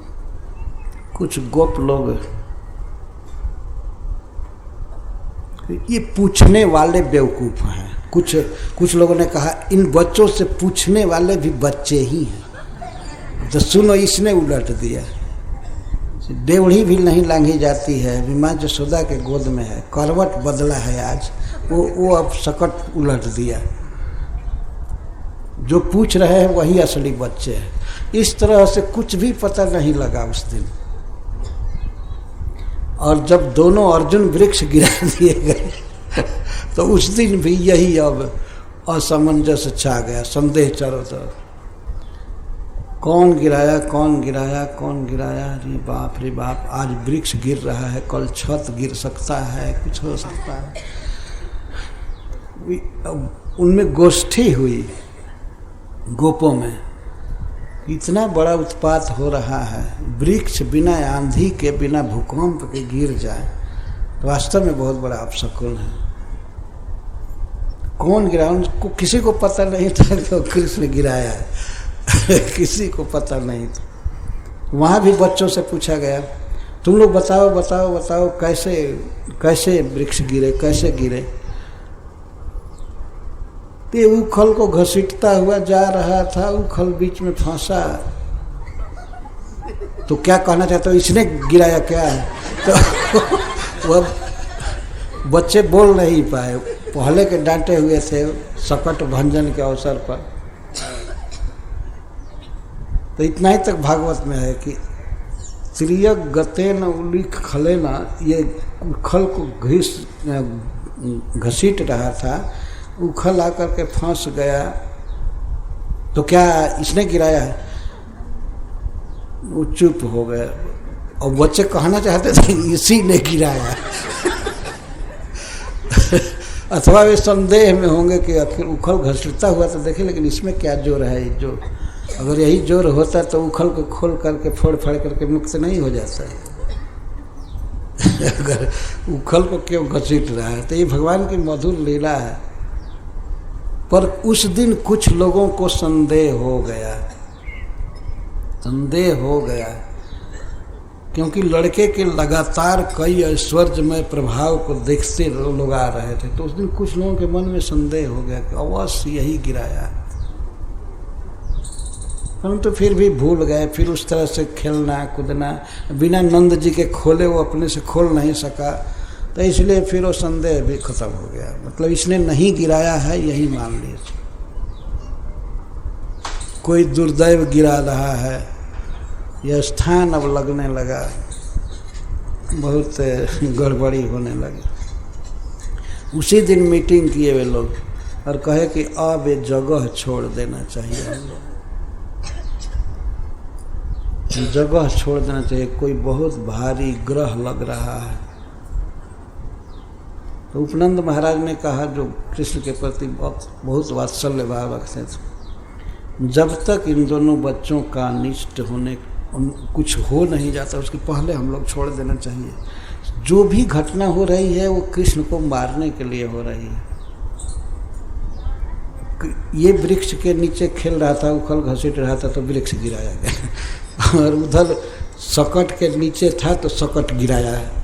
कुछ गोप लोग ये पूछने वाले बेवकूफ हैं। कुछ लोगों ने कहा इन बच्चों से पूछने वाले भी बच्चे ही हैं। तो सुनो, इसने उलट दिया। देवड़ी भी नहीं लांघी जाती है, माँ जसोदा के गोद में है, करवट बदला है आज, वो अब सकट उलट दिया। जो पूछ रहे हैं वही असली बच्चे हैं। इस तरह से कुछ भी पता नहीं लगा उस दिन। और जब दोनों अर्जुन वृक्ष गिरा दिए गए तो उस दिन भी यही अब असमंजस छा गया, संदेह चारों तरफ। कौन गिराया कौन गिराया कौन गिराया, अरे बाप रे बाप, आज वृक्ष गिर रहा है, कल छत गिर सकता है, कुछ हो सकता है। उनमें गोष्ठी हुई गोपों में, इतना बड़ा उत्पात हो रहा है, वृक्ष बिना आंधी के बिना भूकंप के गिर जाए तो वास्तव में बहुत बड़ा अपशकुन है। कौन गिरा, उनको किसी को पता नहीं था कि कृष्ण गिराया है किसी को पता नहीं था। वहाँ भी बच्चों से पूछा गया, तुम लोग बताओ बताओ बताओ कैसे कैसे वृक्ष गिरे, कैसे गिरे। ये उखल को घसीटता हुआ जा रहा था, उखल बीच में फंसा। तो क्या कहना चाहते हो, इसने गिराया क्या? तो वह बच्चे बोल नहीं पाए, पहले के डांटे हुए थे सकट भंजन के अवसर पर। तो इतना ही तक भागवत में है कि त्रियक गतेन उलिख खलेना, ये उखल को घसीट रहा था, उखल आकर के फंस गया। तो क्या इसने गिराया है? वो चुप हो गए और बच्चे कहना चाहते थे इसी ने गिराया अथवा वे संदेह में होंगे कि आखिर उखल घसीटता हुआ तो देखे, लेकिन इसमें क्या जोर है? जो अगर यही जोर होता तो उखल को खोल करके फोड़ फाड़ करके मुक्त नहीं हो जाता अगर उखल को क्यों घसीट रहा है? तो ये भगवान की मधुर लीला है। पर उस दिन कुछ लोगों को संदेह हो गया, क्योंकि लड़के के लगातार कई ऐश्वर्यमय प्रभाव को देखते लोग आ रहे थे। तो उस दिन कुछ लोगों के मन में संदेह हो गया कि अवश्य यही गिराया। परंतु फिर भी भूल गए। फिर उस तरह से खेलना कूदना बिना नंद जी के खोले वो अपने से खोल नहीं सका, तो इसलिए फिर वो संदेह भी खत्म हो गया। मतलब इसने नहीं गिराया है यही मान लीजिए। कोई दुर्दैव गिरा रहा है, यह स्थान अब लगने लगा, बहुत गड़बड़ी होने लगी। उसी दिन मीटिंग किए वे लोग और कहे कि अब ये जगह छोड़ देना चाहिए, हम लोग जगह छोड़ देना चाहिए, कोई बहुत भारी ग्रह लग रहा है। तो उपनंद महाराज ने कहा, जो कृष्ण के प्रति बहुत वात्सल्य भाव रखते थे, जब तक इन दोनों बच्चों का अनिष्ट होने कुछ हो नहीं जाता उसके पहले हम लोग छोड़ देना चाहिए। जो भी घटना हो रही है वो कृष्ण को मारने के लिए हो रही है। ये वृक्ष के नीचे खेल रहा था, उखल घसीट रहा था तो वृक्ष गिराया गया और उधर सकट के नीचे था तो सकट गिराया है।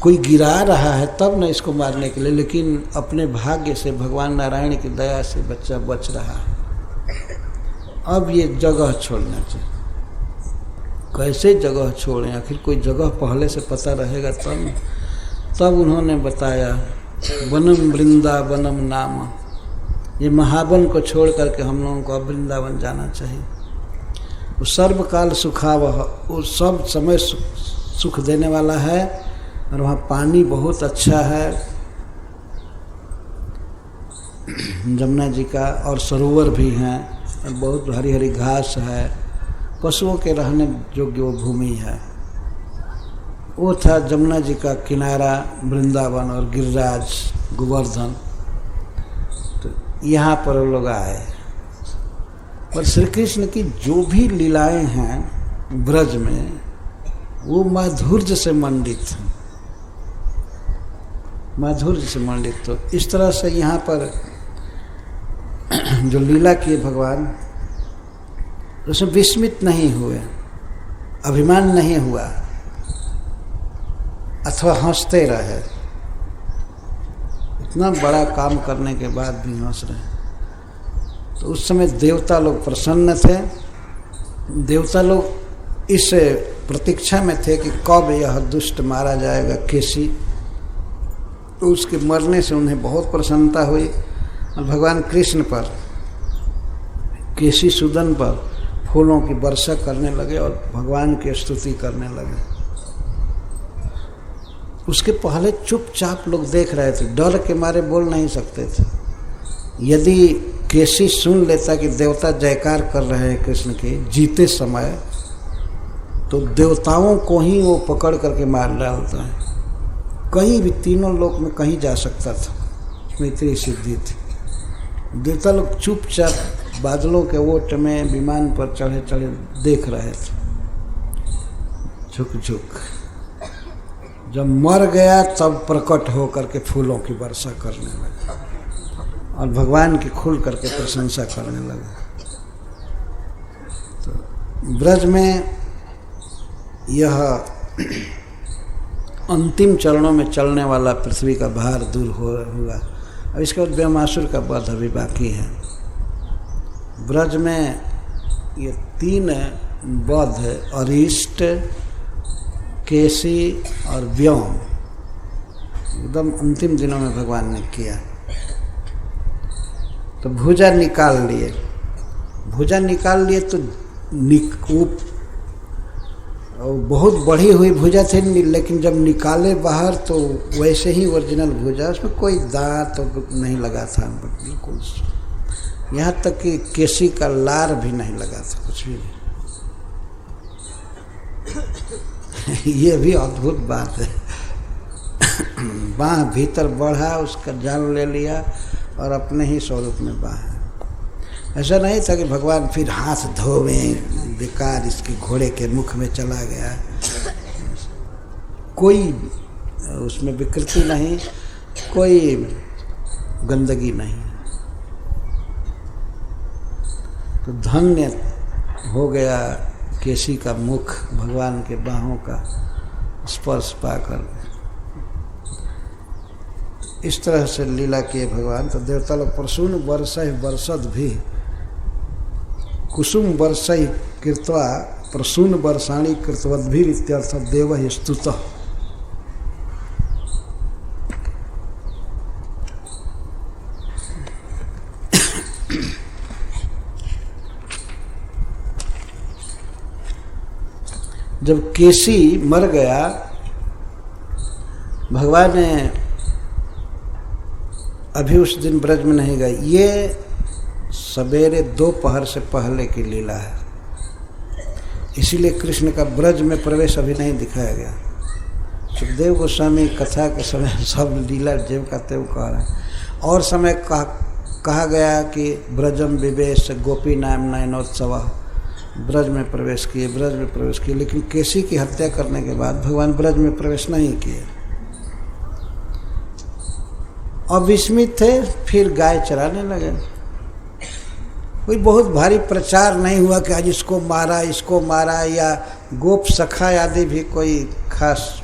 कोई गिरा रहा है तब न इसको मारने के लिए, लेकिन अपने भाग्य से भगवान नारायण की दया से बच्चा बच रहा है। अब ये जगह छोड़ना चाहिए। कैसे जगह छोड़ें? आखिर कोई जगह पहले से पता रहेगा तब उन्होंने बताया वनम वृंदावनम नाम, ये महावन को छोड़ करके हम लोगों को अब वृंदावन जाना चाहिए। वो सर्वकाल सुखावह, वो सब समय सुख देने वाला है और वहाँ पानी बहुत अच्छा है जमुना जी का, और सरोवर भी हैं और बहुत हरी हरी घास है, पशुओं के रहने योग्य वो भूमि है। वो था जमुना जी का किनारा, वृंदावन और गिरिराज गोवर्धन। तो यहाँ पर लोग आए और श्री कृष्ण की जो भी लीलाएं हैं ब्रज में वो माधुर्य से मंडित हैं, माधुर्य से मंडित। तो इस तरह से यहाँ पर जो लीला किए भगवान, उसमें विस्मित नहीं हुए, अभिमान नहीं हुआ अथवा हंसते रहे। इतना बड़ा काम करने के बाद भी हंस रहे। तो उस समय देवता लोग प्रसन्न थे। देवता लोग इस प्रतीक्षा में थे कि कब यह दुष्ट मारा जाएगा केसी। तो उसके मरने से उन्हें बहुत प्रसन्नता हुई और भगवान कृष्ण पर, केसी सूदन पर फूलों की वर्षा करने लगे और भगवान की स्तुति करने लगे। उसके पहले चुपचाप लोग देख रहे थे, डर के मारे बोल नहीं सकते थे। यदि केसी सुन लेता कि देवता जयकार कर रहे हैं कृष्ण के जीते समय, तो देवताओं को ही वो पकड़ करके मार डालता है। कहीं भी तीनों लोक में कहीं जा सकता था, उसमें इतनी सिद्धि थी। देवता लोग चुपचाप बादलों के ओट में विमान पर चढ़े चढ़े देख रहे थे, झुक झुक। जब मर गया तब प्रकट हो करके फूलों की वर्षा करने लगे और भगवान की खुल करके प्रशंसा करने लगे। तो ब्रज में यह अंतिम चरणों में चलने वाला पृथ्वी का भार दूर हुआ। अब इसके बाद ब्रह्मासुर का वध अभी बाकी है। ब्रज में ये 3 वध, अरिष्ट, केसी और व्योम, एकदम अंतिम दिनों में भगवान ने किया। तो भुजा निकाल लिए। भुजा निकाल लिए तो बहुत बढ़ी हुई भुजा थी, लेकिन जब निकाले बाहर तो वैसे ही ओरिजिनल भुजा, उसमें कोई दांत तो नहीं लगा था बिल्कुल। यहाँ तक कि केसी का लार भी नहीं लगा था, कुछ भी नहीं। ये भी अद्भुत बात है। बाँह भीतर बढ़ा, उसका जान ले लिया और अपने ही स्वरूप में बाँह। ऐसा नहीं था कि भगवान फिर हाथ धोवें, बेकार इसके घोड़े के मुख में चला गया। कोई उसमें विकृति नहीं, कोई गंदगी नहीं। तो धन्य हो गया केसी का मुख भगवान के बाहों का स्पर्श पाकर। इस तरह से लीला किए भगवान। तो देवता लोग प्रसून वर्षय वर्षद भी कुसुम वर्षय कृत्वा प्रसून वर्षाणी कृतवद्भिर इत्यर्थ देव स्तुतः। जब केसी मर गया, भगवान ने अभी उस दिन ब्रज में नहीं गए। ये सवेरे 2 पहर से पहले की लीला है, इसीलिए कृष्ण का ब्रज में प्रवेश अभी नहीं दिखाया गया। सुखदेव गोस्वामी कथा के समय सब लीला जेव का तेव कह रहे हैं। और समय कहा गया कि ब्रजम विवेश गोपी नाम नयनोत्सव, ब्रज में प्रवेश किए, ब्रज में प्रवेश किए। लेकिन केसी की हत्या करने के बाद भगवान ब्रज में प्रवेश नहीं किए। अविस्मित थे, फिर गाय चराने लगे। कोई बहुत भारी प्रचार नहीं हुआ कि आज इसको मारा, या गोप सखा आदि भी कोई खास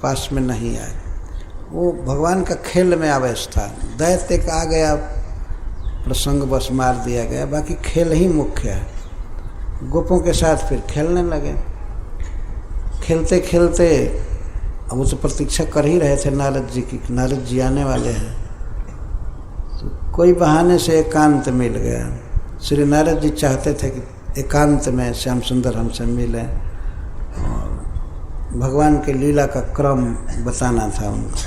पास में नहीं आए। वो भगवान का खेल में आवेश था। दैत्य का आ गया, प्रसंग बस मार दिया गया, बाकी खेल ही मुख्य है। गोपों के साथ फिर खेलने लगे। खेलते खेलते अब वो तो प्रतीक्षा कर ही रहे थे नारद जी की, नारद जी आने वाले हैं। तो कोई बहाने से एकांत मिल गया। श्री नारद जी चाहते थे कि एकांत में श्याम सुंदर हमसे मिलें और भगवान के लीला का क्रम बताना था उनको।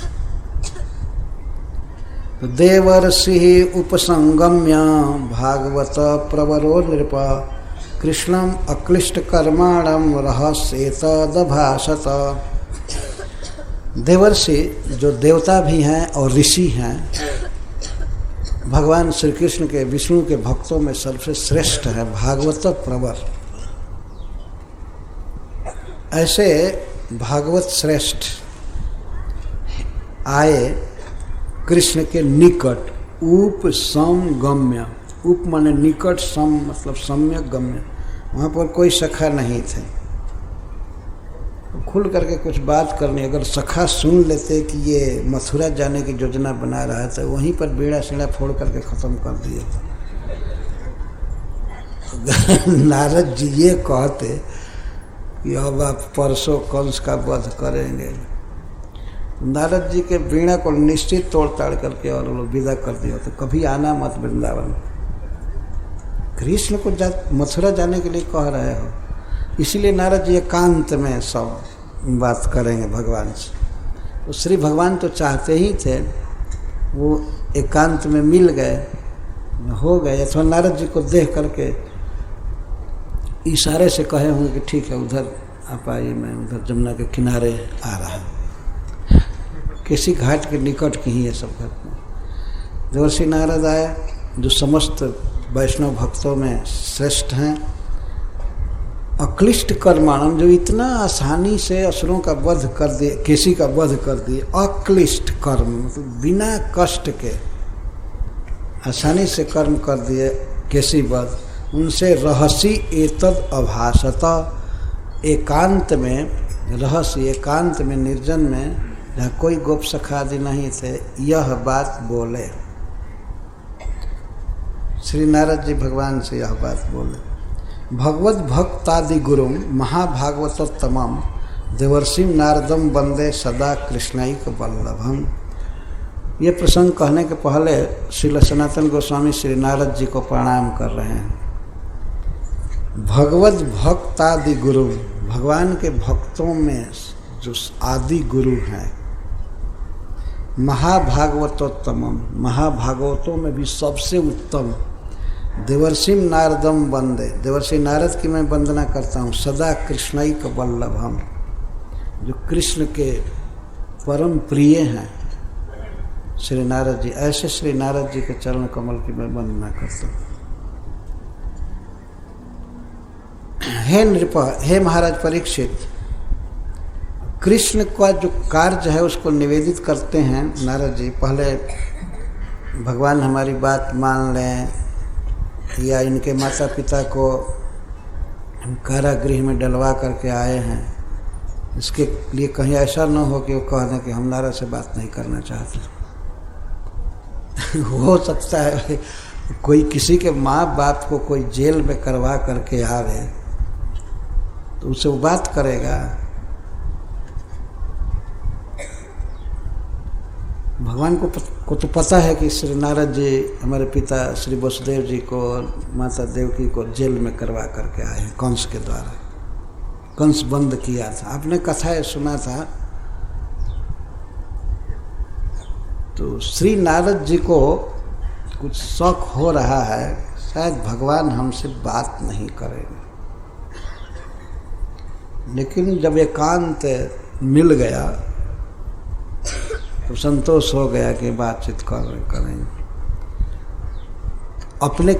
तो देवर्षि उपसंगम्य भागवत प्रवरो नृप कृष्णम अक्लिष्ट कर्माणम रहस्येतदभाषत। देवर्षि जो देवता भी हैं और ऋषि हैं, भगवान श्री कृष्ण के विष्णु के भक्तों में सबसे श्रेष्ठ है, भागवत प्रवर। ऐसे भागवत श्रेष्ठ आए कृष्ण के निकट, उप सम गम्य। उप माने निकट, सम मतलब सम्यक, गम्य। वहाँ पर कोई सखा नहीं थे। खुल करके कुछ बात करनी, अगर सखा सुन लेते कि ये मथुरा जाने की योजना बना रहा है तो वहीं पर बेड़ा सेड़ा फोड़ करके ख़त्म कर दिए। नारद जी ये कहते कि अब आप परसों कंस का वध करेंगे, नारद जी के वीणा को निश्चित तोड़ ताड़ करके और लोग विदा कर दिया तो कभी आना मत वृंदावन। कृष्ण को मथुरा जाने के लिए कह रहे हो, इसीलिए नारद जी एकांत में सब बात करेंगे भगवान से। तो श्री भगवान तो चाहते ही थे, वो एकांत में मिल गए, हो गए। अथवा नारद जी को देख करके इशारे से कहे होंगे कि ठीक है उधर आप आइए, मैं उधर जमुना के किनारे आ रहा हूँ। किसी घाट के निकट की ही है सब घटना। देवर्षि नारद आए, जो समस्त वैष्णव भक्तों में श्रेष्ठ हैं। अक्लिष्ट कर्माणम, जो इतना आसानी से असुरों का वध कर दिए, केसी का वध कर दिए। अक्लिष्ट कर्म मतलब बिना कष्ट के आसानी से कर्म कर दिए केसी वध। उनसे रहसी एतद अभासत, एकांत में, रहस्य एकांत में, निर्जन में, जहाँ कोई गोप सखादि नहीं थे, यह बात बोले। श्री नारद जी भगवान से यह बात बोले। भगवत भक्तादि गुरुम महाभागवतोत्तमम देवर्षि नारदम वंदे सदा कृष्णैक वल्लभम। ये प्रसंग कहने के पहले श्री सनातन गोस्वामी श्री नारद जी को प्रणाम कर रहे हैं। भगवत भक्तादि गुरु, भगवान के भक्तों में जो आदि गुरु हैं। महाभागवतोत्तमम, महाभागवतों में भी सबसे उत्तम। देवर्षि नारदम वंदे, देवर्षि नारद की मैं वंदना करता हूँ। सदा कृष्णैक वल्लभम, जो कृष्ण के परम प्रिय हैं श्री नारद जी। ऐसे श्री नारद जी के चरण कमल की मैं वंदना करता हूँ। हे नृप, हे महाराज परीक्षित, कृष्ण का जो कार्य है उसको निवेदित करते हैं नारद जी। पहले भगवान हमारी बात मान लें, या इनके माता पिता को हम कारागृह में डलवा करके आए हैं, इसके लिए कहीं ऐसा न हो कि वो कह दें कि हम नारद से बात नहीं करना चाहते। हो सकता है कोई किसी के माँ बाप को कोई जेल में करवा करके आवे तो उससे वो बात करेगा। भगवान को तो पता है कि श्री नारद जी हमारे पिता श्री वसुदेव जी को और माता देवकी को जेल में करवा करके आए हैं कंस के द्वारा। कंस बंद किया था, आपने कथा सुना था। तो श्री नारद जी को कुछ शौक हो रहा है, शायद भगवान हमसे बात नहीं करेंगे। लेकिन जब एकांत मिल गया तो संतोष हो गया कि बातचीत करेंगे। अपने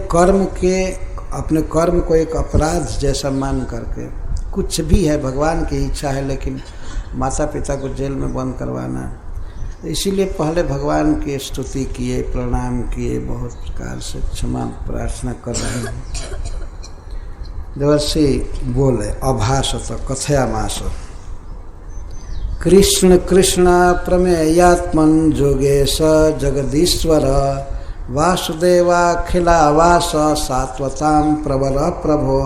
कर्म को एक अपराध जैसा मान करके, कुछ भी है भगवान की इच्छा है, लेकिन माता पिता को जेल में बंद करवाना, इसीलिए पहले भगवान की स्तुति किए, प्रणाम किए, बहुत प्रकार से क्षमा प्रार्थना कर रहे हैं। देवर्षि बोले अभाषत कथयामास, कृष्ण कृष्ण प्रमेयात्मन जोगेश जगदीश्वर वासुदेवाखिलावास सात्वतां प्रवर प्रभो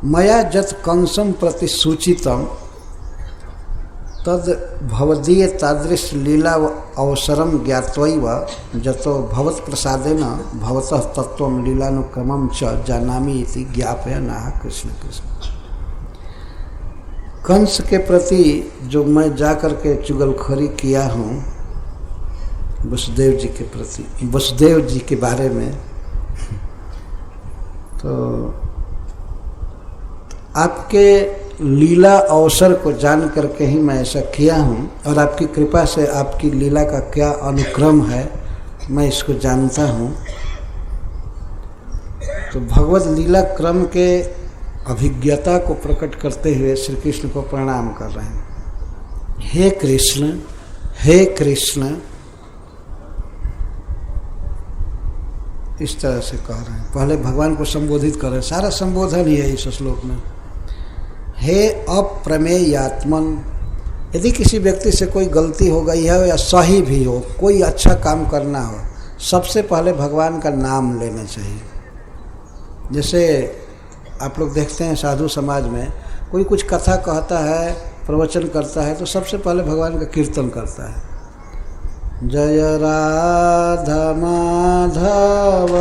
मया जत कंसं प्रति सूचितम तद भवदीय तादृश लीला अवसरम ज्ञात्वैव जतो भवत् प्रसादेन भवतः तत्वं लीलानुक्रमं च जानामि इति ज्ञापयन्नाह कृष्ण कृष्ण। कंस के प्रति जो मैं जाकर के चुगलखोरी किया हूँ वसुदेव जी के प्रति, वसुदेव जी के बारे में, तो आपके लीला अवसर को जान करके ही मैं ऐसा किया हूँ। और आपकी कृपा से आपकी लीला का क्या अनुक्रम है मैं इसको जानता हूँ। तो भगवत लीला क्रम के अभिज्ञता को प्रकट करते हुए श्री कृष्ण को प्रणाम कर रहे हैं। हे कृष्ण, हे कृष्ण, इस तरह से कह रहे हैं। पहले भगवान को संबोधित कर रहे हैं, सारा संबोधन ही है इस श्लोक में। हे अप्रमेयात्मन, यदि किसी व्यक्ति से कोई गलती हो गई है या सही भी हो, कोई अच्छा काम करना हो, सबसे पहले भगवान का नाम लेना चाहिए। जैसे आप लोग देखते हैं साधु समाज में कोई कुछ कथा कहता है, प्रवचन करता है, तो सबसे पहले भगवान का कीर्तन करता है। जय राधा माधव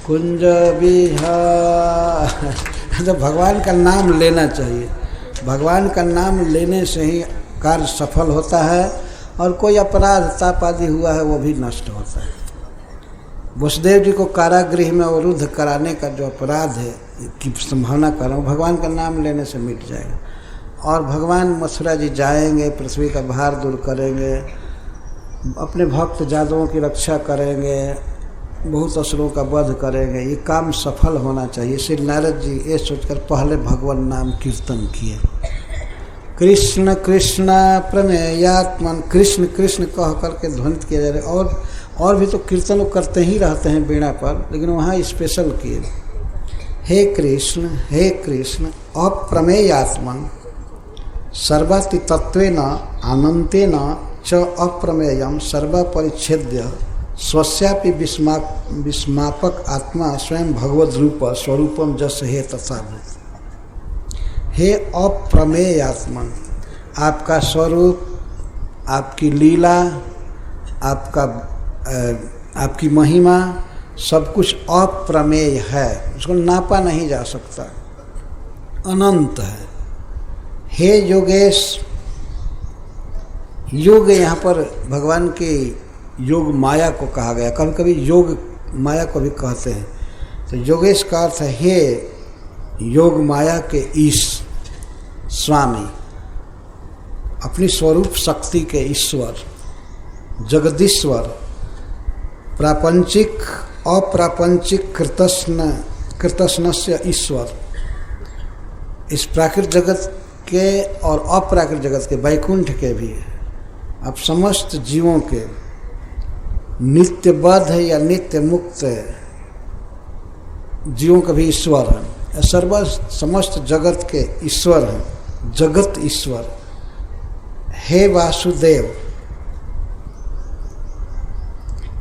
कुंज विहार, तो भगवान का नाम लेना चाहिए। भगवान का नाम लेने से ही कार्य सफल होता है और कोई अपराध ताप आदि हुआ है वो भी नष्ट होता है। वसुदेव जी को कारागृह में अवरुद्ध कराने का जो अपराध है की संभावना कर रहा हूँ, भगवान का नाम लेने से मिट जाएगा। और भगवान मथुरा जी जाएंगे, पृथ्वी का भार दूर करेंगे, अपने भक्त जादवों की रक्षा करेंगे, बहुत असुरों का वध करेंगे। ये काम सफल होना चाहिए। श्री नारद जी ये सोचकर पहले भगवान नाम कीर्तन किए। कृष्ण कृष्ण प्रमेयात्मन, कृष्ण कृष्ण कह करके ध्वनित किया जा रहा है। और भी तो कीर्तन करते ही रहते हैं बीणा पर, लेकिन वहाँ स्पेशल किए। हे कृष्ण, हे कृष्ण, अप्रमेयात्मन सर्वाति तत्वेन अनंतेन च अप्रमेयम सर्वपरिच्छेद्य स्वस्यापि विस्मापक आत्मा स्वयं भगवद रूप स्वरूपम जस हे तथा भूत। हे अप्रमेय आत्मन, आपका स्वरूप, आपकी लीला, आपकी महिमा सब कुछ अप्रमेय है, उसको नापा नहीं जा सकता, अनंत है। हे योगेश, योग यहाँ पर भगवान के योग माया को कहा गया, कभी कभी योग माया को भी कहते हैं। तो योगेश का अर्थ है हे योग माया के ईश स्वामी, अपनी स्वरूप शक्ति के ईश्वर, जगदीश्वर, प्रापंचिक अप्रापंचिक कृतस्नस्य ईश्वर। इस प्राकृत जगत के और अप्राकृत जगत के, वैकुंठ के भी, अब समस्त जीवों के नित्य बद्ध या नित्य मुक्त जीवों का भी ईश्वर है। समस्त जगत के ईश्वर हैं, जगत ईश्वर। हे वासुदेव,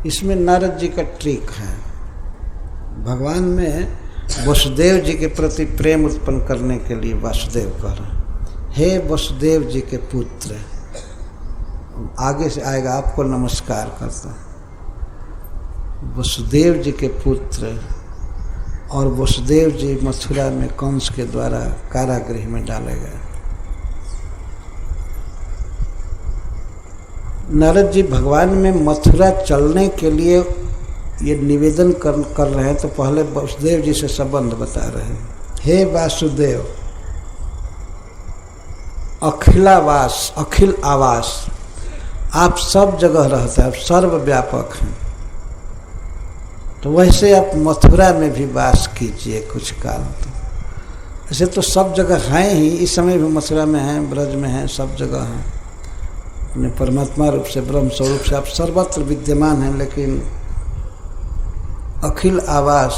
इसमें नारद जी का ट्रिक है। भगवान में वसुदेव जी के प्रति प्रेम उत्पन्न करने के लिए वासुदेव कह रहे हैं। हे वसुदेव जी के पुत्र, आगे से आएगा आपको नमस्कार करता हूँ। वसुदेव जी के पुत्र, और वसुदेव जी मथुरा में कंस के द्वारा कारागृह में डाले गए। नारद जी भगवान में मथुरा चलने के लिए ये निवेदन कर रहे हैं, तो पहले वसुदेव जी से संबंध बता रहे हैं। हे वासुदेव, अखिलावास, अखिल आवास, आप सब जगह रहते हैं, आप सर्वव्यापक हैं। तो वैसे आप मथुरा में भी वास कीजिए कुछ काल। तो ऐसे तो सब जगह हैं ही, इस समय भी मथुरा में हैं, ब्रज में हैं, सब जगह हैं। अपने परमात्मा रूप से, ब्रह्म स्वरूप से आप सर्वत्र विद्यमान हैं, लेकिन अखिल आवास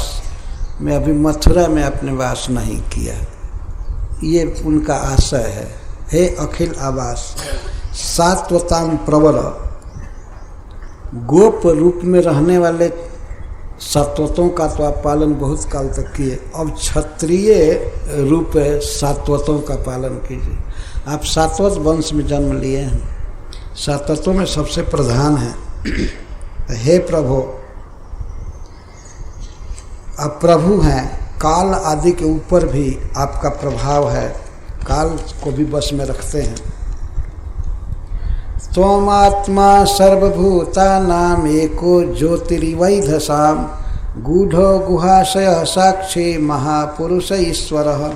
में अभी मथुरा में आपने वास नहीं किया, ये उनका आशय है। हे अखिल आवास, सात्वताम प्रवर, गोप रूप में रहने वाले सात्वतों का तो आप पालन बहुत काल तक किए, अब क्षत्रिय रूप सात्वतों का पालन कीजिए। आप सात्वत वंश में जन्म लिए हैं, सात्वतों में सबसे प्रधान है। हे प्रभु, आप प्रभु हैं, काल आदि के ऊपर भी आपका प्रभाव है, काल को भी बस में रखते हैं। त्वमात्मा सर्वभूतानां एको ज्योतिरिवैधसाम गूढ़ो गुहाशय साक्षी महापुरुष ईश्वरः।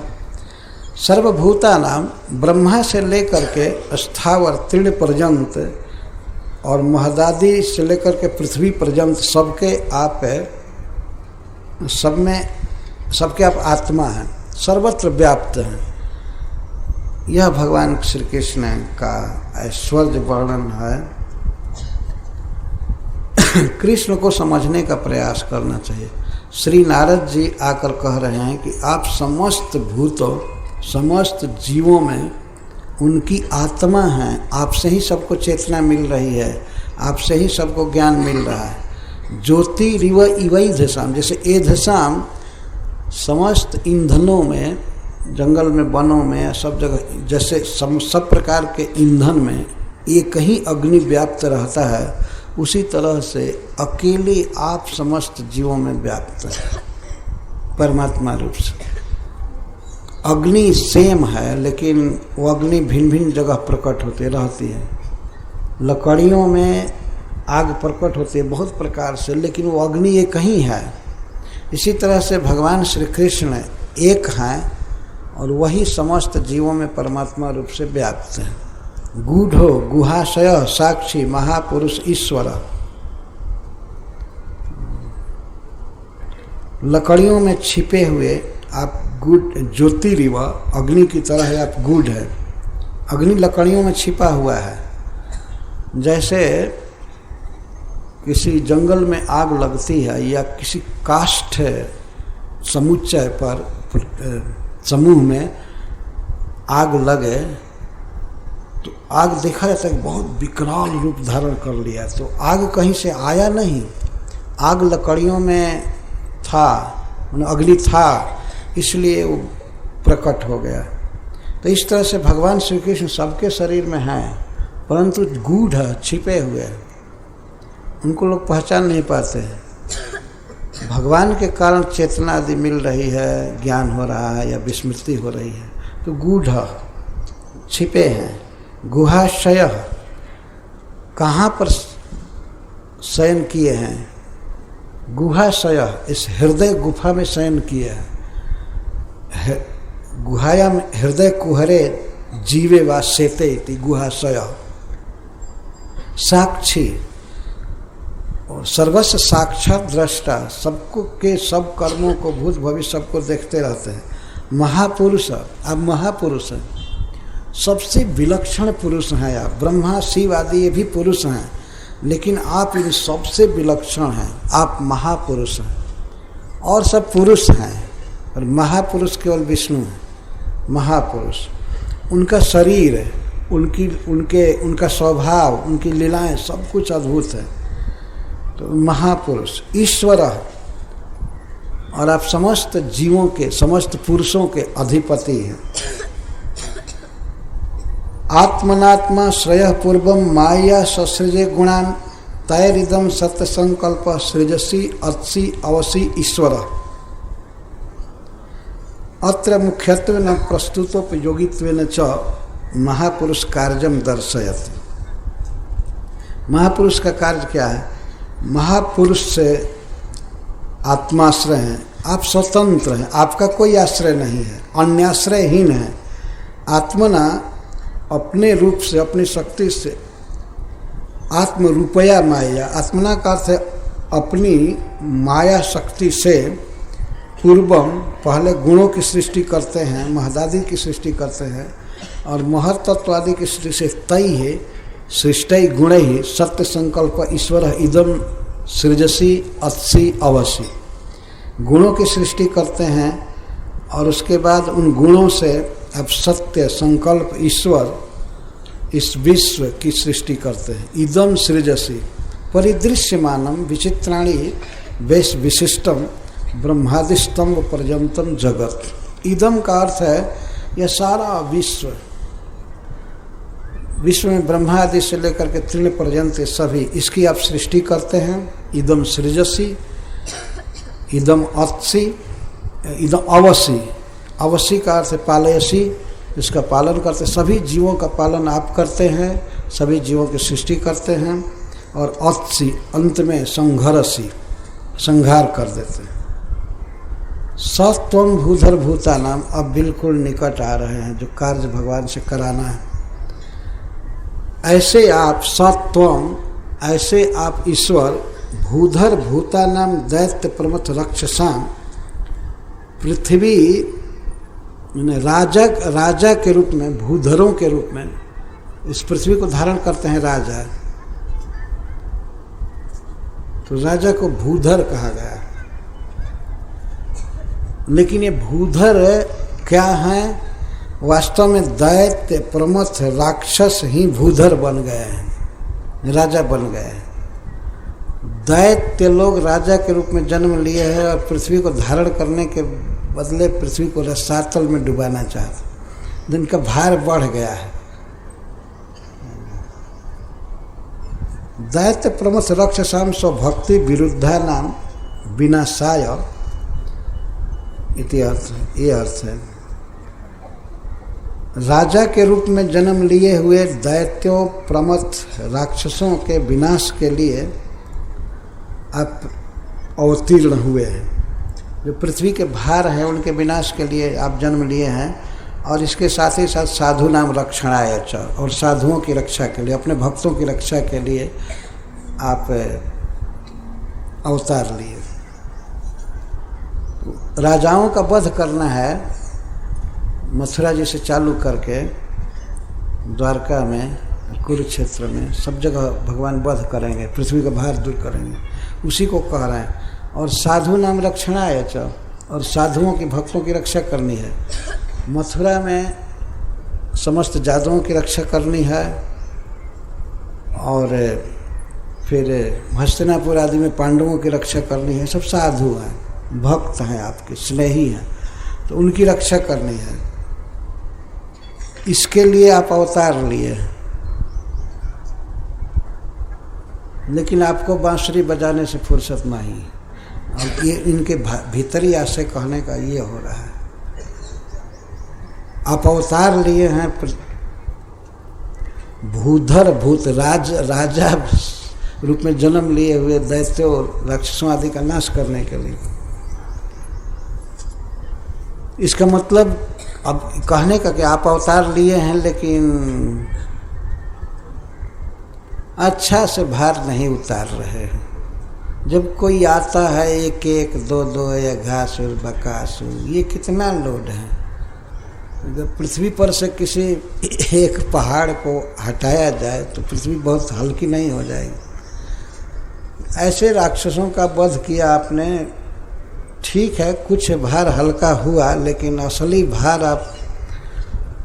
सर्वभूतानां, ब्रह्मा से लेकर के स्थावर तृण पर्यंत और महदादी से लेकर के पृथ्वी पर्यंत सबके आप सब में सबके आप आत्मा हैं, सर्वत्र व्याप्त हैं। यह भगवान श्री कृष्ण का ऐश्वर्य वर्णन है। कृष्ण को समझने का प्रयास करना चाहिए। श्री नारद जी आकर कह रहे हैं कि आप समस्त भूतों, समस्त जीवों में उनकी आत्मा हैं, आपसे ही सबको चेतना मिल रही है, आपसे ही सबको ज्ञान मिल रहा है। ज्योति रिव इवई धसाम, जैसे ए धसाम समस्त ईंधनों में, जंगल में, वनों में, सब जगह जैसे सब प्रकार के ईंधन में एक ही अग्नि व्याप्त रहता है, उसी तरह से अकेले आप समस्त जीवों में व्याप्त है परमात्मा रूप से। अग्नि सेम है, लेकिन वो अग्नि भिन्न भिन्न जगह प्रकट होती रहती है। लकड़ियों में आग प्रकट होती है बहुत प्रकार से, लेकिन वो अग्नि एक ही है। इसी तरह से भगवान श्री कृष्ण एक हैं और वही समस्त जीवों में परमात्मा रूप से व्याप्त है। गूढ़ो गुहाशय साक्षी महापुरुष ईश्वर। लकड़ियों में छिपे हुए आप गूढ़, ज्योतिरिव अग्नि की तरह है, आप गूढ़ है। अग्नि लकड़ियों में छिपा हुआ है। जैसे किसी जंगल में आग लगती है या किसी काष्ठ समुच्चय पर समूह में आग लगे तो आग देखा जाता है बहुत विकराल रूप धारण कर लिया। तो आग कहीं से आया नहीं, आग लकड़ियों में था, अग्नि था, इसलिए वो प्रकट हो गया। तो इस तरह से भगवान श्री कृष्ण सबके शरीर में हैं, परंतु गूढ़ छिपे हुए, उनको लोग पहचान नहीं पाते हैं। भगवान के कारण चेतना आदि मिल रही है, ज्ञान हो रहा है या विस्मृति हो रही है, तो गूढ़ छिपे हैं। गुहाशय, कहाँ पर शयन किए हैं? गुहाशय, इस हृदय गुफा में शयन किए हैं। गुहाया में हृदय कुहरे जीवे वा सेते इति गुहाशय। साक्षी और सर्वस्व साक्षात दृष्टा, सबको के सब कर्मों को, भूत भविष्य सबको देखते रहते हैं। महापुरुष, आप महापुरुष हैं, सबसे विलक्षण पुरुष हैं आप। ब्रह्मा शिव आदि ये भी पुरुष हैं, लेकिन आप इन सबसे विलक्षण हैं, आप महापुरुष हैं। और सब पुरुष हैं, और महापुरुष केवल विष्णु हैं। महापुरुष, उनका शरीर, उनका स्वभाव, उनकी लीलाएं, सब कुछ अद्भुत है। तो महापुरुष ईश्वर, और आप समस्त जीवों के, समस्त पुरुषों के अधिपति हैं। आत्मनात्मा श्रेय पूर्वम माया ससृजे गुणान तैरिदम सत्य संकल्प सृजसी अत्सी अवसी ईश्वर। अत्र मुख्यत्वेन प्रस्तुतोपयोगित्वेन च महापुरुष कार्यम दर्शयति। महापुरुष का कार्य क्या है? महापुरुष से आत्माश्रय हैं, आप स्वतंत्र हैं, आपका कोई आश्रय नहीं है, अन्याश्रयहीन है। आत्मना, अपने रूप से, अपनी शक्ति से, आत्म रूपया माया, आत्मना का अर्थ है अपनी माया शक्ति से पूर्वम, पहले गुणों की सृष्टि करते हैं, महदादि की सृष्टि करते हैं, और महतत्वादि की सृष्टि से तय है सृष्टि गुण ही सत्य संकल्प ईश्वर इदम सृजसी अत्सी अवसी। गुणों की सृष्टि करते हैं और उसके बाद उन गुणों से अब सत्य संकल्प ईश्वर इस विश्व की सृष्टि करते हैं। इदम सृजसी परिदृश्यमानम विचित्राणी वेश विशिष्टम ब्रह्मादिस्तंभ पर्यंतम जगत। इदम का अर्थ है यह सारा विश्व, विश्व में ब्रह्मादि से लेकर के तृण पर्यंत सभी, इसकी आप सृष्टि करते हैं। इदम सृजसी, इदम अत्सी, इदम अवसी, अवसी का अर्थ है पालयसी, इसका पालन करते, सभी जीवों का पालन आप करते हैं, सभी जीवों की सृष्टि करते हैं। और अत्सी, अंत में संघरसी, संहार कर देते हैं। सत्वम भूधर भूता नाम, अब बिल्कुल निकट आ रहे हैं जो कार्य भगवान से कराना है। ऐसे आप सत्वम ऐसे आप ईश्वर भूधर भूतानाम दैत्य प्रमथ रक्षसाम पृथ्वी राजा के रूप में, भूधरों के रूप में इस पृथ्वी को धारण करते हैं राजा। तो राजा को भूधर कहा गया। लेकिन ये भूधर क्या है? वास्तव में दैत्य प्रमथ राक्षस ही भूधर बन गए हैं, राजा बन गए हैं। दैत्य लोग राजा के रूप में जन्म लिए हैं और पृथ्वी को धारण करने के बदले पृथ्वी को रसातल में डुबाना चाहते। जिनका भार बढ़ गया है। दैत्य प्रमथ रक्षसाम स्वभक्ति विरुद्धा नाम विनाशाय इति अर्थ, ये अर्थ है। राजा के रूप में जन्म लिए हुए दैत्यों प्रमथ राक्षसों के विनाश के लिए आप अवतीर्ण हुए हैं। जो पृथ्वी के भार हैं उनके विनाश के लिए आप जन्म लिए हैं। और इसके साथ ही साथ साधु नाम रक्षणाय च, और साधुओं की रक्षा के लिए, अपने भक्तों की रक्षा के लिए आप अवतार लिए। राजाओं का वध करना है। मथुरा जी से चालू करके द्वारका में, कुरुक्षेत्र में, सब जगह भगवान वध करेंगे, पृथ्वी का भार दूर करेंगे, उसी को कह रहे हैं। और साधु नाम रक्षणाय च, और साधुओं की भक्तों की रक्षा करनी है। मथुरा में समस्त जादुओं की रक्षा करनी है। और फिर हस्तिनापुर आदि में पांडवों की रक्षा करनी है। सब साधु हैं, भक्त हैं, आपके स्नेही हैं, तो उनकी रक्षा करनी है। इसके लिए आप अवतार लिए। लेकिन आपको बांसुरी बजाने से फुर्सत नहीं। और ये इनके भीतरी आशय कहने का ये हो रहा है। आप अवतार लिए हैं भूधर भूत राजा रूप में जन्म लिए हुए दैत्यों राक्षसों आदि का नाश करने के लिए। इसका मतलब अब कहने का कि आप अवतार लिए हैं, लेकिन अच्छा से भार नहीं उतार रहे हैं। जब कोई आता है एक एक दो दो या घासुर बकासुर, ये कितना लोड है। जब पृथ्वी पर से किसी एक पहाड़ को हटाया जाए तो पृथ्वी बहुत हल्की नहीं हो जाएगी। ऐसे राक्षसों का वध किया आपने, ठीक है, कुछ भार हल्का हुआ, लेकिन असली भार आप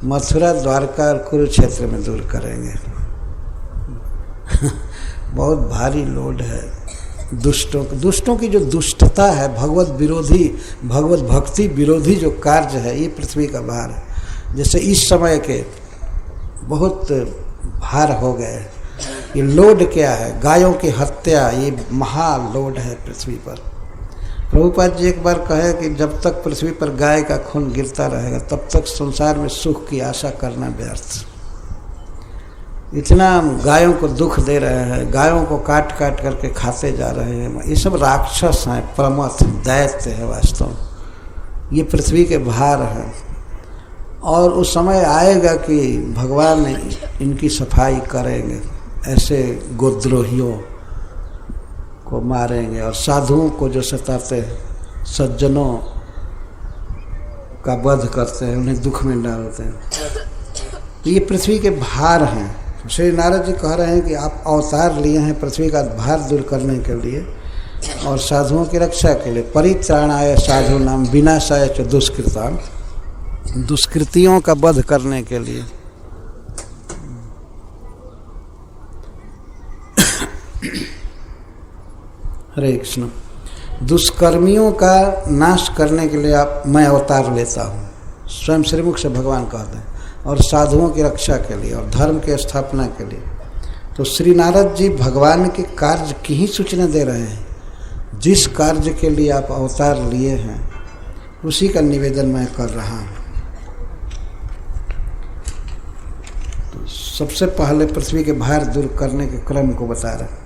मथुरा, द्वारका और कुरुक्षेत्र में दूर करेंगे। बहुत भारी लोड है। दुष्टों की जो दुष्टता है, भगवत विरोधी, भगवत भक्ति विरोधी जो कार्य है, ये पृथ्वी का भार है। जैसे इस समय के बहुत भार हो गए। ये लोड क्या है? गायों की हत्या, ये महालोड है पृथ्वी पर। प्रभुपाद जी एक बार कहे कि जब तक पृथ्वी पर गाय का खून गिरता रहेगा तब तक संसार में सुख की आशा करना व्यर्थ। इतना गायों को दुख दे रहे हैं, गायों को काट काट करके खाते जा रहे हैं। ये सब राक्षस हैं, प्रमथ दैत्य है वास्तव। ये पृथ्वी के भार हैं। और उस समय आएगा कि भगवान इनकी सफाई करेंगे, ऐसे गोद्रोहियों को मारेंगे और साधुओं को जो सताते हैं, सज्जनों का वध करते हैं, उन्हें दुख में डालते हैं। तो ये पृथ्वी के भार हैं। श्री नारद जी कह रहे हैं कि आप अवतार लिए हैं पृथ्वी का भार दूर करने के लिए और साधुओं की रक्षा के लिए। परित्राणाय साधु नाम विनाशाय च दुष्कृताम, दुष्कृतियों का वध करने के लिए। हरे कृष्ण। दुष्कर्मियों का नाश करने के लिए मैं अवतार लेता हूँ, स्वयं श्रीमुख से भगवान कहते हैं, और साधुओं की रक्षा के लिए और धर्म की स्थापना के लिए। तो श्री नारद जी भगवान के कार्य की ही सूचना दे रहे हैं। जिस कार्य के लिए आप अवतार लिए हैं उसी का निवेदन मैं कर रहा हूँ। तो सबसे पहले पृथ्वी के भार दूर करने के क्रम को बता रहे।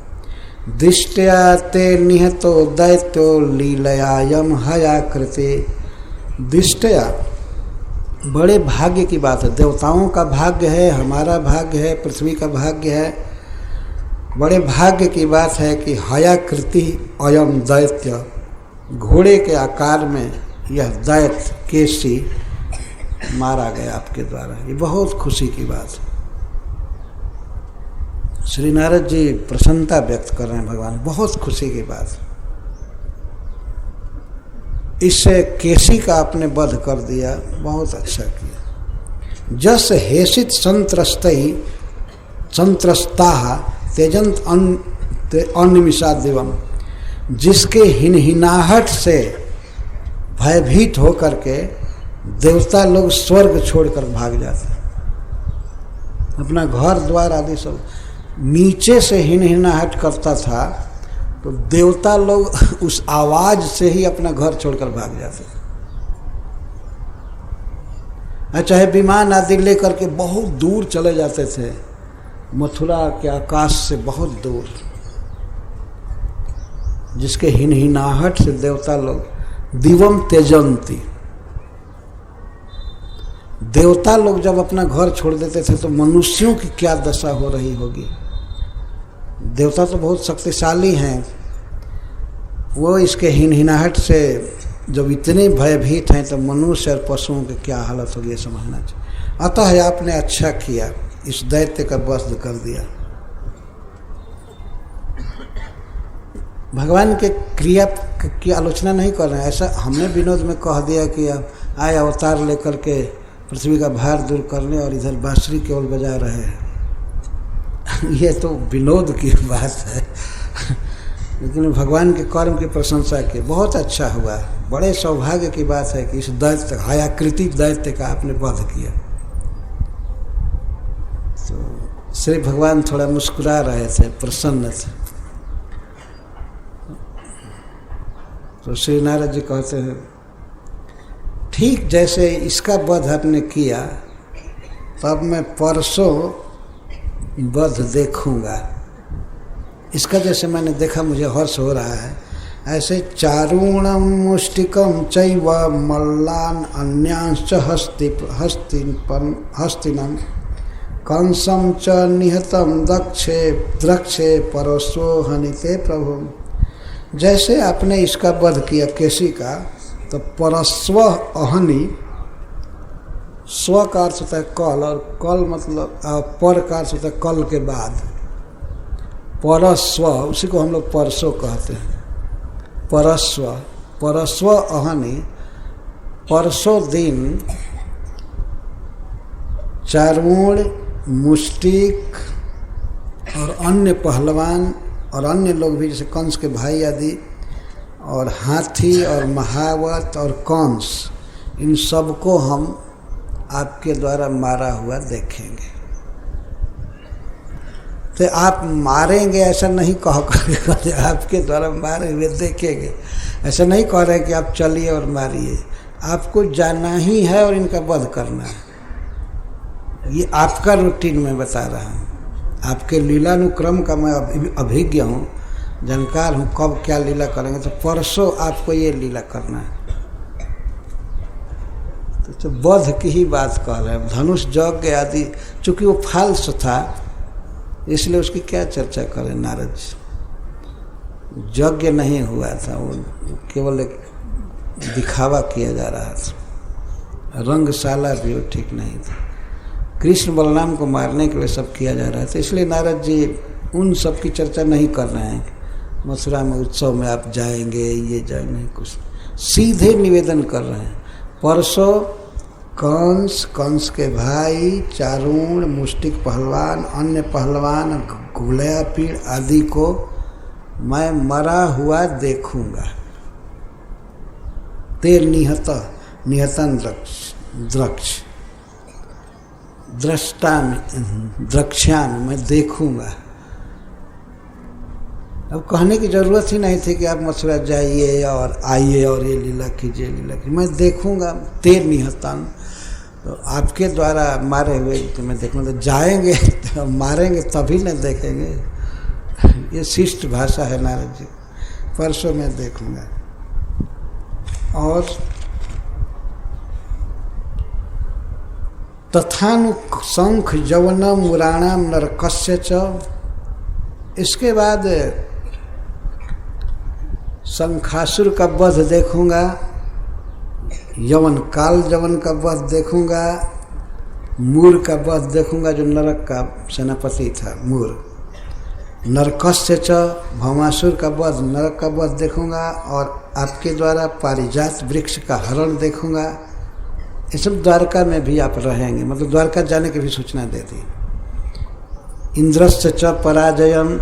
दिष्टया ते निहतो दैत्यो लीलयायम हयाकृते। दिष्टया, बड़े भाग्य की बात है। देवताओं का भाग्य है, हमारा भाग्य है, पृथ्वी का भाग्य है बड़े भाग्य की बात है कि हयाकृति अयम दैत्य, घोड़े के आकार में यह दैत्य केसी मारा गया आपके द्वारा। ये बहुत खुशी की बात है। श्री नारद जी प्रसन्नता व्यक्त कर रहे हैं भगवान, बहुत खुशी की बात। इससे केसी का आपने वध कर दिया, बहुत अच्छा किया। जस हेसित संत्रस्ता तेजंत अनिमिषा दिवम, जिसके हिनहिनाहट से भयभीत होकर के देवता लोग स्वर्ग छोड़कर भाग जाते, अपना घर द्वार आदि सब नीचे से हिनहिनाहट करता था तो देवता लोग उस आवाज से ही अपना घर छोड़कर भाग जाते। चाहे विमान आदि लेकर के बहुत दूर चले जाते थे, मथुरा के आकाश से बहुत दूर, जिसके हिनहिनाहट से देवता लोग दिवम तेजंती, देवता लोग जब अपना घर छोड़ देते थे तो मनुष्यों की क्या दशा हो रही होगी। देवता तो बहुत शक्तिशाली हैं, वो इसके हिनहिनाहट से जब इतने भयभीत हैं तो मनुष्य और पशुओं की क्या हालत होगी, ये समझना चाहिए। अतः आपने अच्छा किया, इस दैत्य का वध कर दिया। भगवान के क्रिया की आलोचना नहीं कर रहे हैं, ऐसा हमने विनोद में कह दिया कि आए अवतार लेकर के पृथ्वी का भार दूर करने और इधर बांसुरी केवल बजा रहे हैं। ये तो विनोद की बात है, लेकिन भगवान के कर्म की प्रशंसा की, बहुत अच्छा हुआ। बड़े सौभाग्य की बात है कि इस दैत्य हयाकृति दैत्य का आपने वध किया। तो श्री भगवान थोड़ा मुस्कुरा रहे थे, प्रसन्न थे। तो श्री नारद जी कहते हैं, ठीक जैसे इसका वध आपने किया तब मैं परसों वध देखूंगा। इसका जैसे मैंने देखा मुझे हर्ष हो रहा है, ऐसे चारूणम मुष्टिकम चैव मल्लान अन्यांश्च हस्तिनम कंसम च निहतम द्रक्षे परस्वो हनिते प्रभु। जैसे आपने इसका वध किया केसी का, तो परस्व अहनि, स्व का अर्थ होता है कल, और कल मतलब पर का अर्थ होता है कल के बाद। परस्व, उसी को हम लोग परसों कहते हैं। परस्व अहनि, परसों दिन चारूण, मुष्टिक और अन्य पहलवान और अन्य लोग भी, जैसे कंस के भाई आदि, और हाथी और महावत और कंस, इन सबको हम आपके द्वारा मारा हुआ देखेंगे। तो आप मारेंगे ऐसा नहीं कह कर आपके द्वारा मारे हुए देखेंगे, ऐसा नहीं कह रहे कि आप चलिए और मारिए। आपको जाना ही है और इनका वध करना है। ये आपका रूटीन मैं बता रहा हूँ, आपके लीलानुक्रम का मैं अभिज्ञ हूँ, जानकार हूँ कब क्या लीला करेंगे। तो परसों आपको ये लीला करना है। तो वध की ही बात कह रहे हैं। धनुष यज्ञ आदि, चूंकि वो फाल्स था इसलिए उसकी क्या चर्चा करें नारद जी। यज्ञ नहीं हुआ था, वो केवल एक दिखावा किया जा रहा था। रंगशाला भी वो ठीक नहीं था। कृष्ण बलराम को मारने के लिए सब किया जा रहा था, इसलिए नारद जी उन सब की चर्चा नहीं कर रहे हैं। मथुरा में उत्सव में आप जाएंगे, ये जाएंगे, कुछ सीधे निवेदन कर रहे हैं। परसों कंस के भाई, चारूण, मुष्टिक पहलवान, अन्य पहलवान, गुलयापीड़ आदि को मैं मरा हुआ देखूंगा। ते निहतन द्रक्ष्यामि, मैं देखूंगा। अब कहने की जरूरत ही नहीं थी कि आप मथुरा जाइए और आइए और ये लीला कीजिए, मैं देखूंगा। ते निहतन, तो आपके द्वारा मारे हुए तो मैं देखूंगा। तो जाएंगे तो मारेंगे तभी न देखेंगे। ये शिष्ट भाषा है नारद जी। परसों मैं देखूंगा। और तथानु शंख जवनम मुराणाम नरकस्य च इसके बाद शंखासुर का वध देखूंगा, यवन काल जवन का वध देखूंगा, मूर का वध देखूंगा जो नरक का सेनापति था मूर, नरकस्य च भौमासुर का वध, नरक का वध देखूंगा, और आपके द्वारा पारिजात वृक्ष का हरण देखूंगा। ये सब द्वारका में भी आप रहेंगे, मतलब द्वारका जाने की भी सूचना दे दी। इंद्रस्य च पराजयम,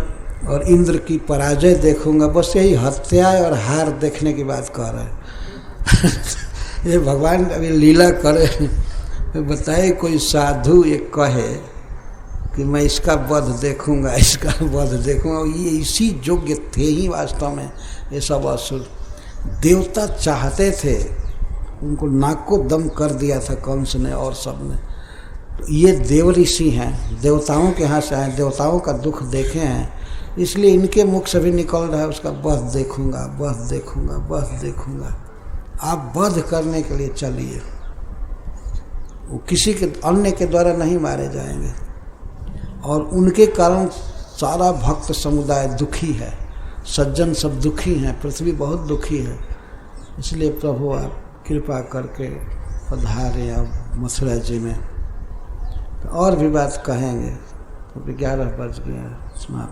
और इंद्र की पराजय देखूंगा। बस यही हत्या और हार देखने की बात कह रहे हैं। ये भगवान अभी लीला करे, बताए कोई साधु ये कहे कि मैं इसका वध देखूंगा, इसका वध देखूंगा, ये इसी योग्य थे ही वास्तव में ये सब असुर। देवता चाहते थे, उनको नाक को दम कर दिया था कंस ने और सब ने। ये देव ऋषि हैं, देवताओं के यहाँ से आए, देवताओं का दुख देखे हैं, इसलिए इनके मुख से भी निकल रहा है उसका वध देखूंगा, वध देखूंगा, वध देखूंगा। आप वध करने के लिए चलिए, वो किसी के अन्य के द्वारा नहीं मारे जाएंगे, और उनके कारण सारा भक्त समुदाय दुखी है, सज्जन सब दुखी हैं, पृथ्वी बहुत दुखी है। इसलिए प्रभु आप कृपा करके पधारे अब मथुरा जी में। तो और भी बात कहेंगे, तो 11 बज गया, समाप्त।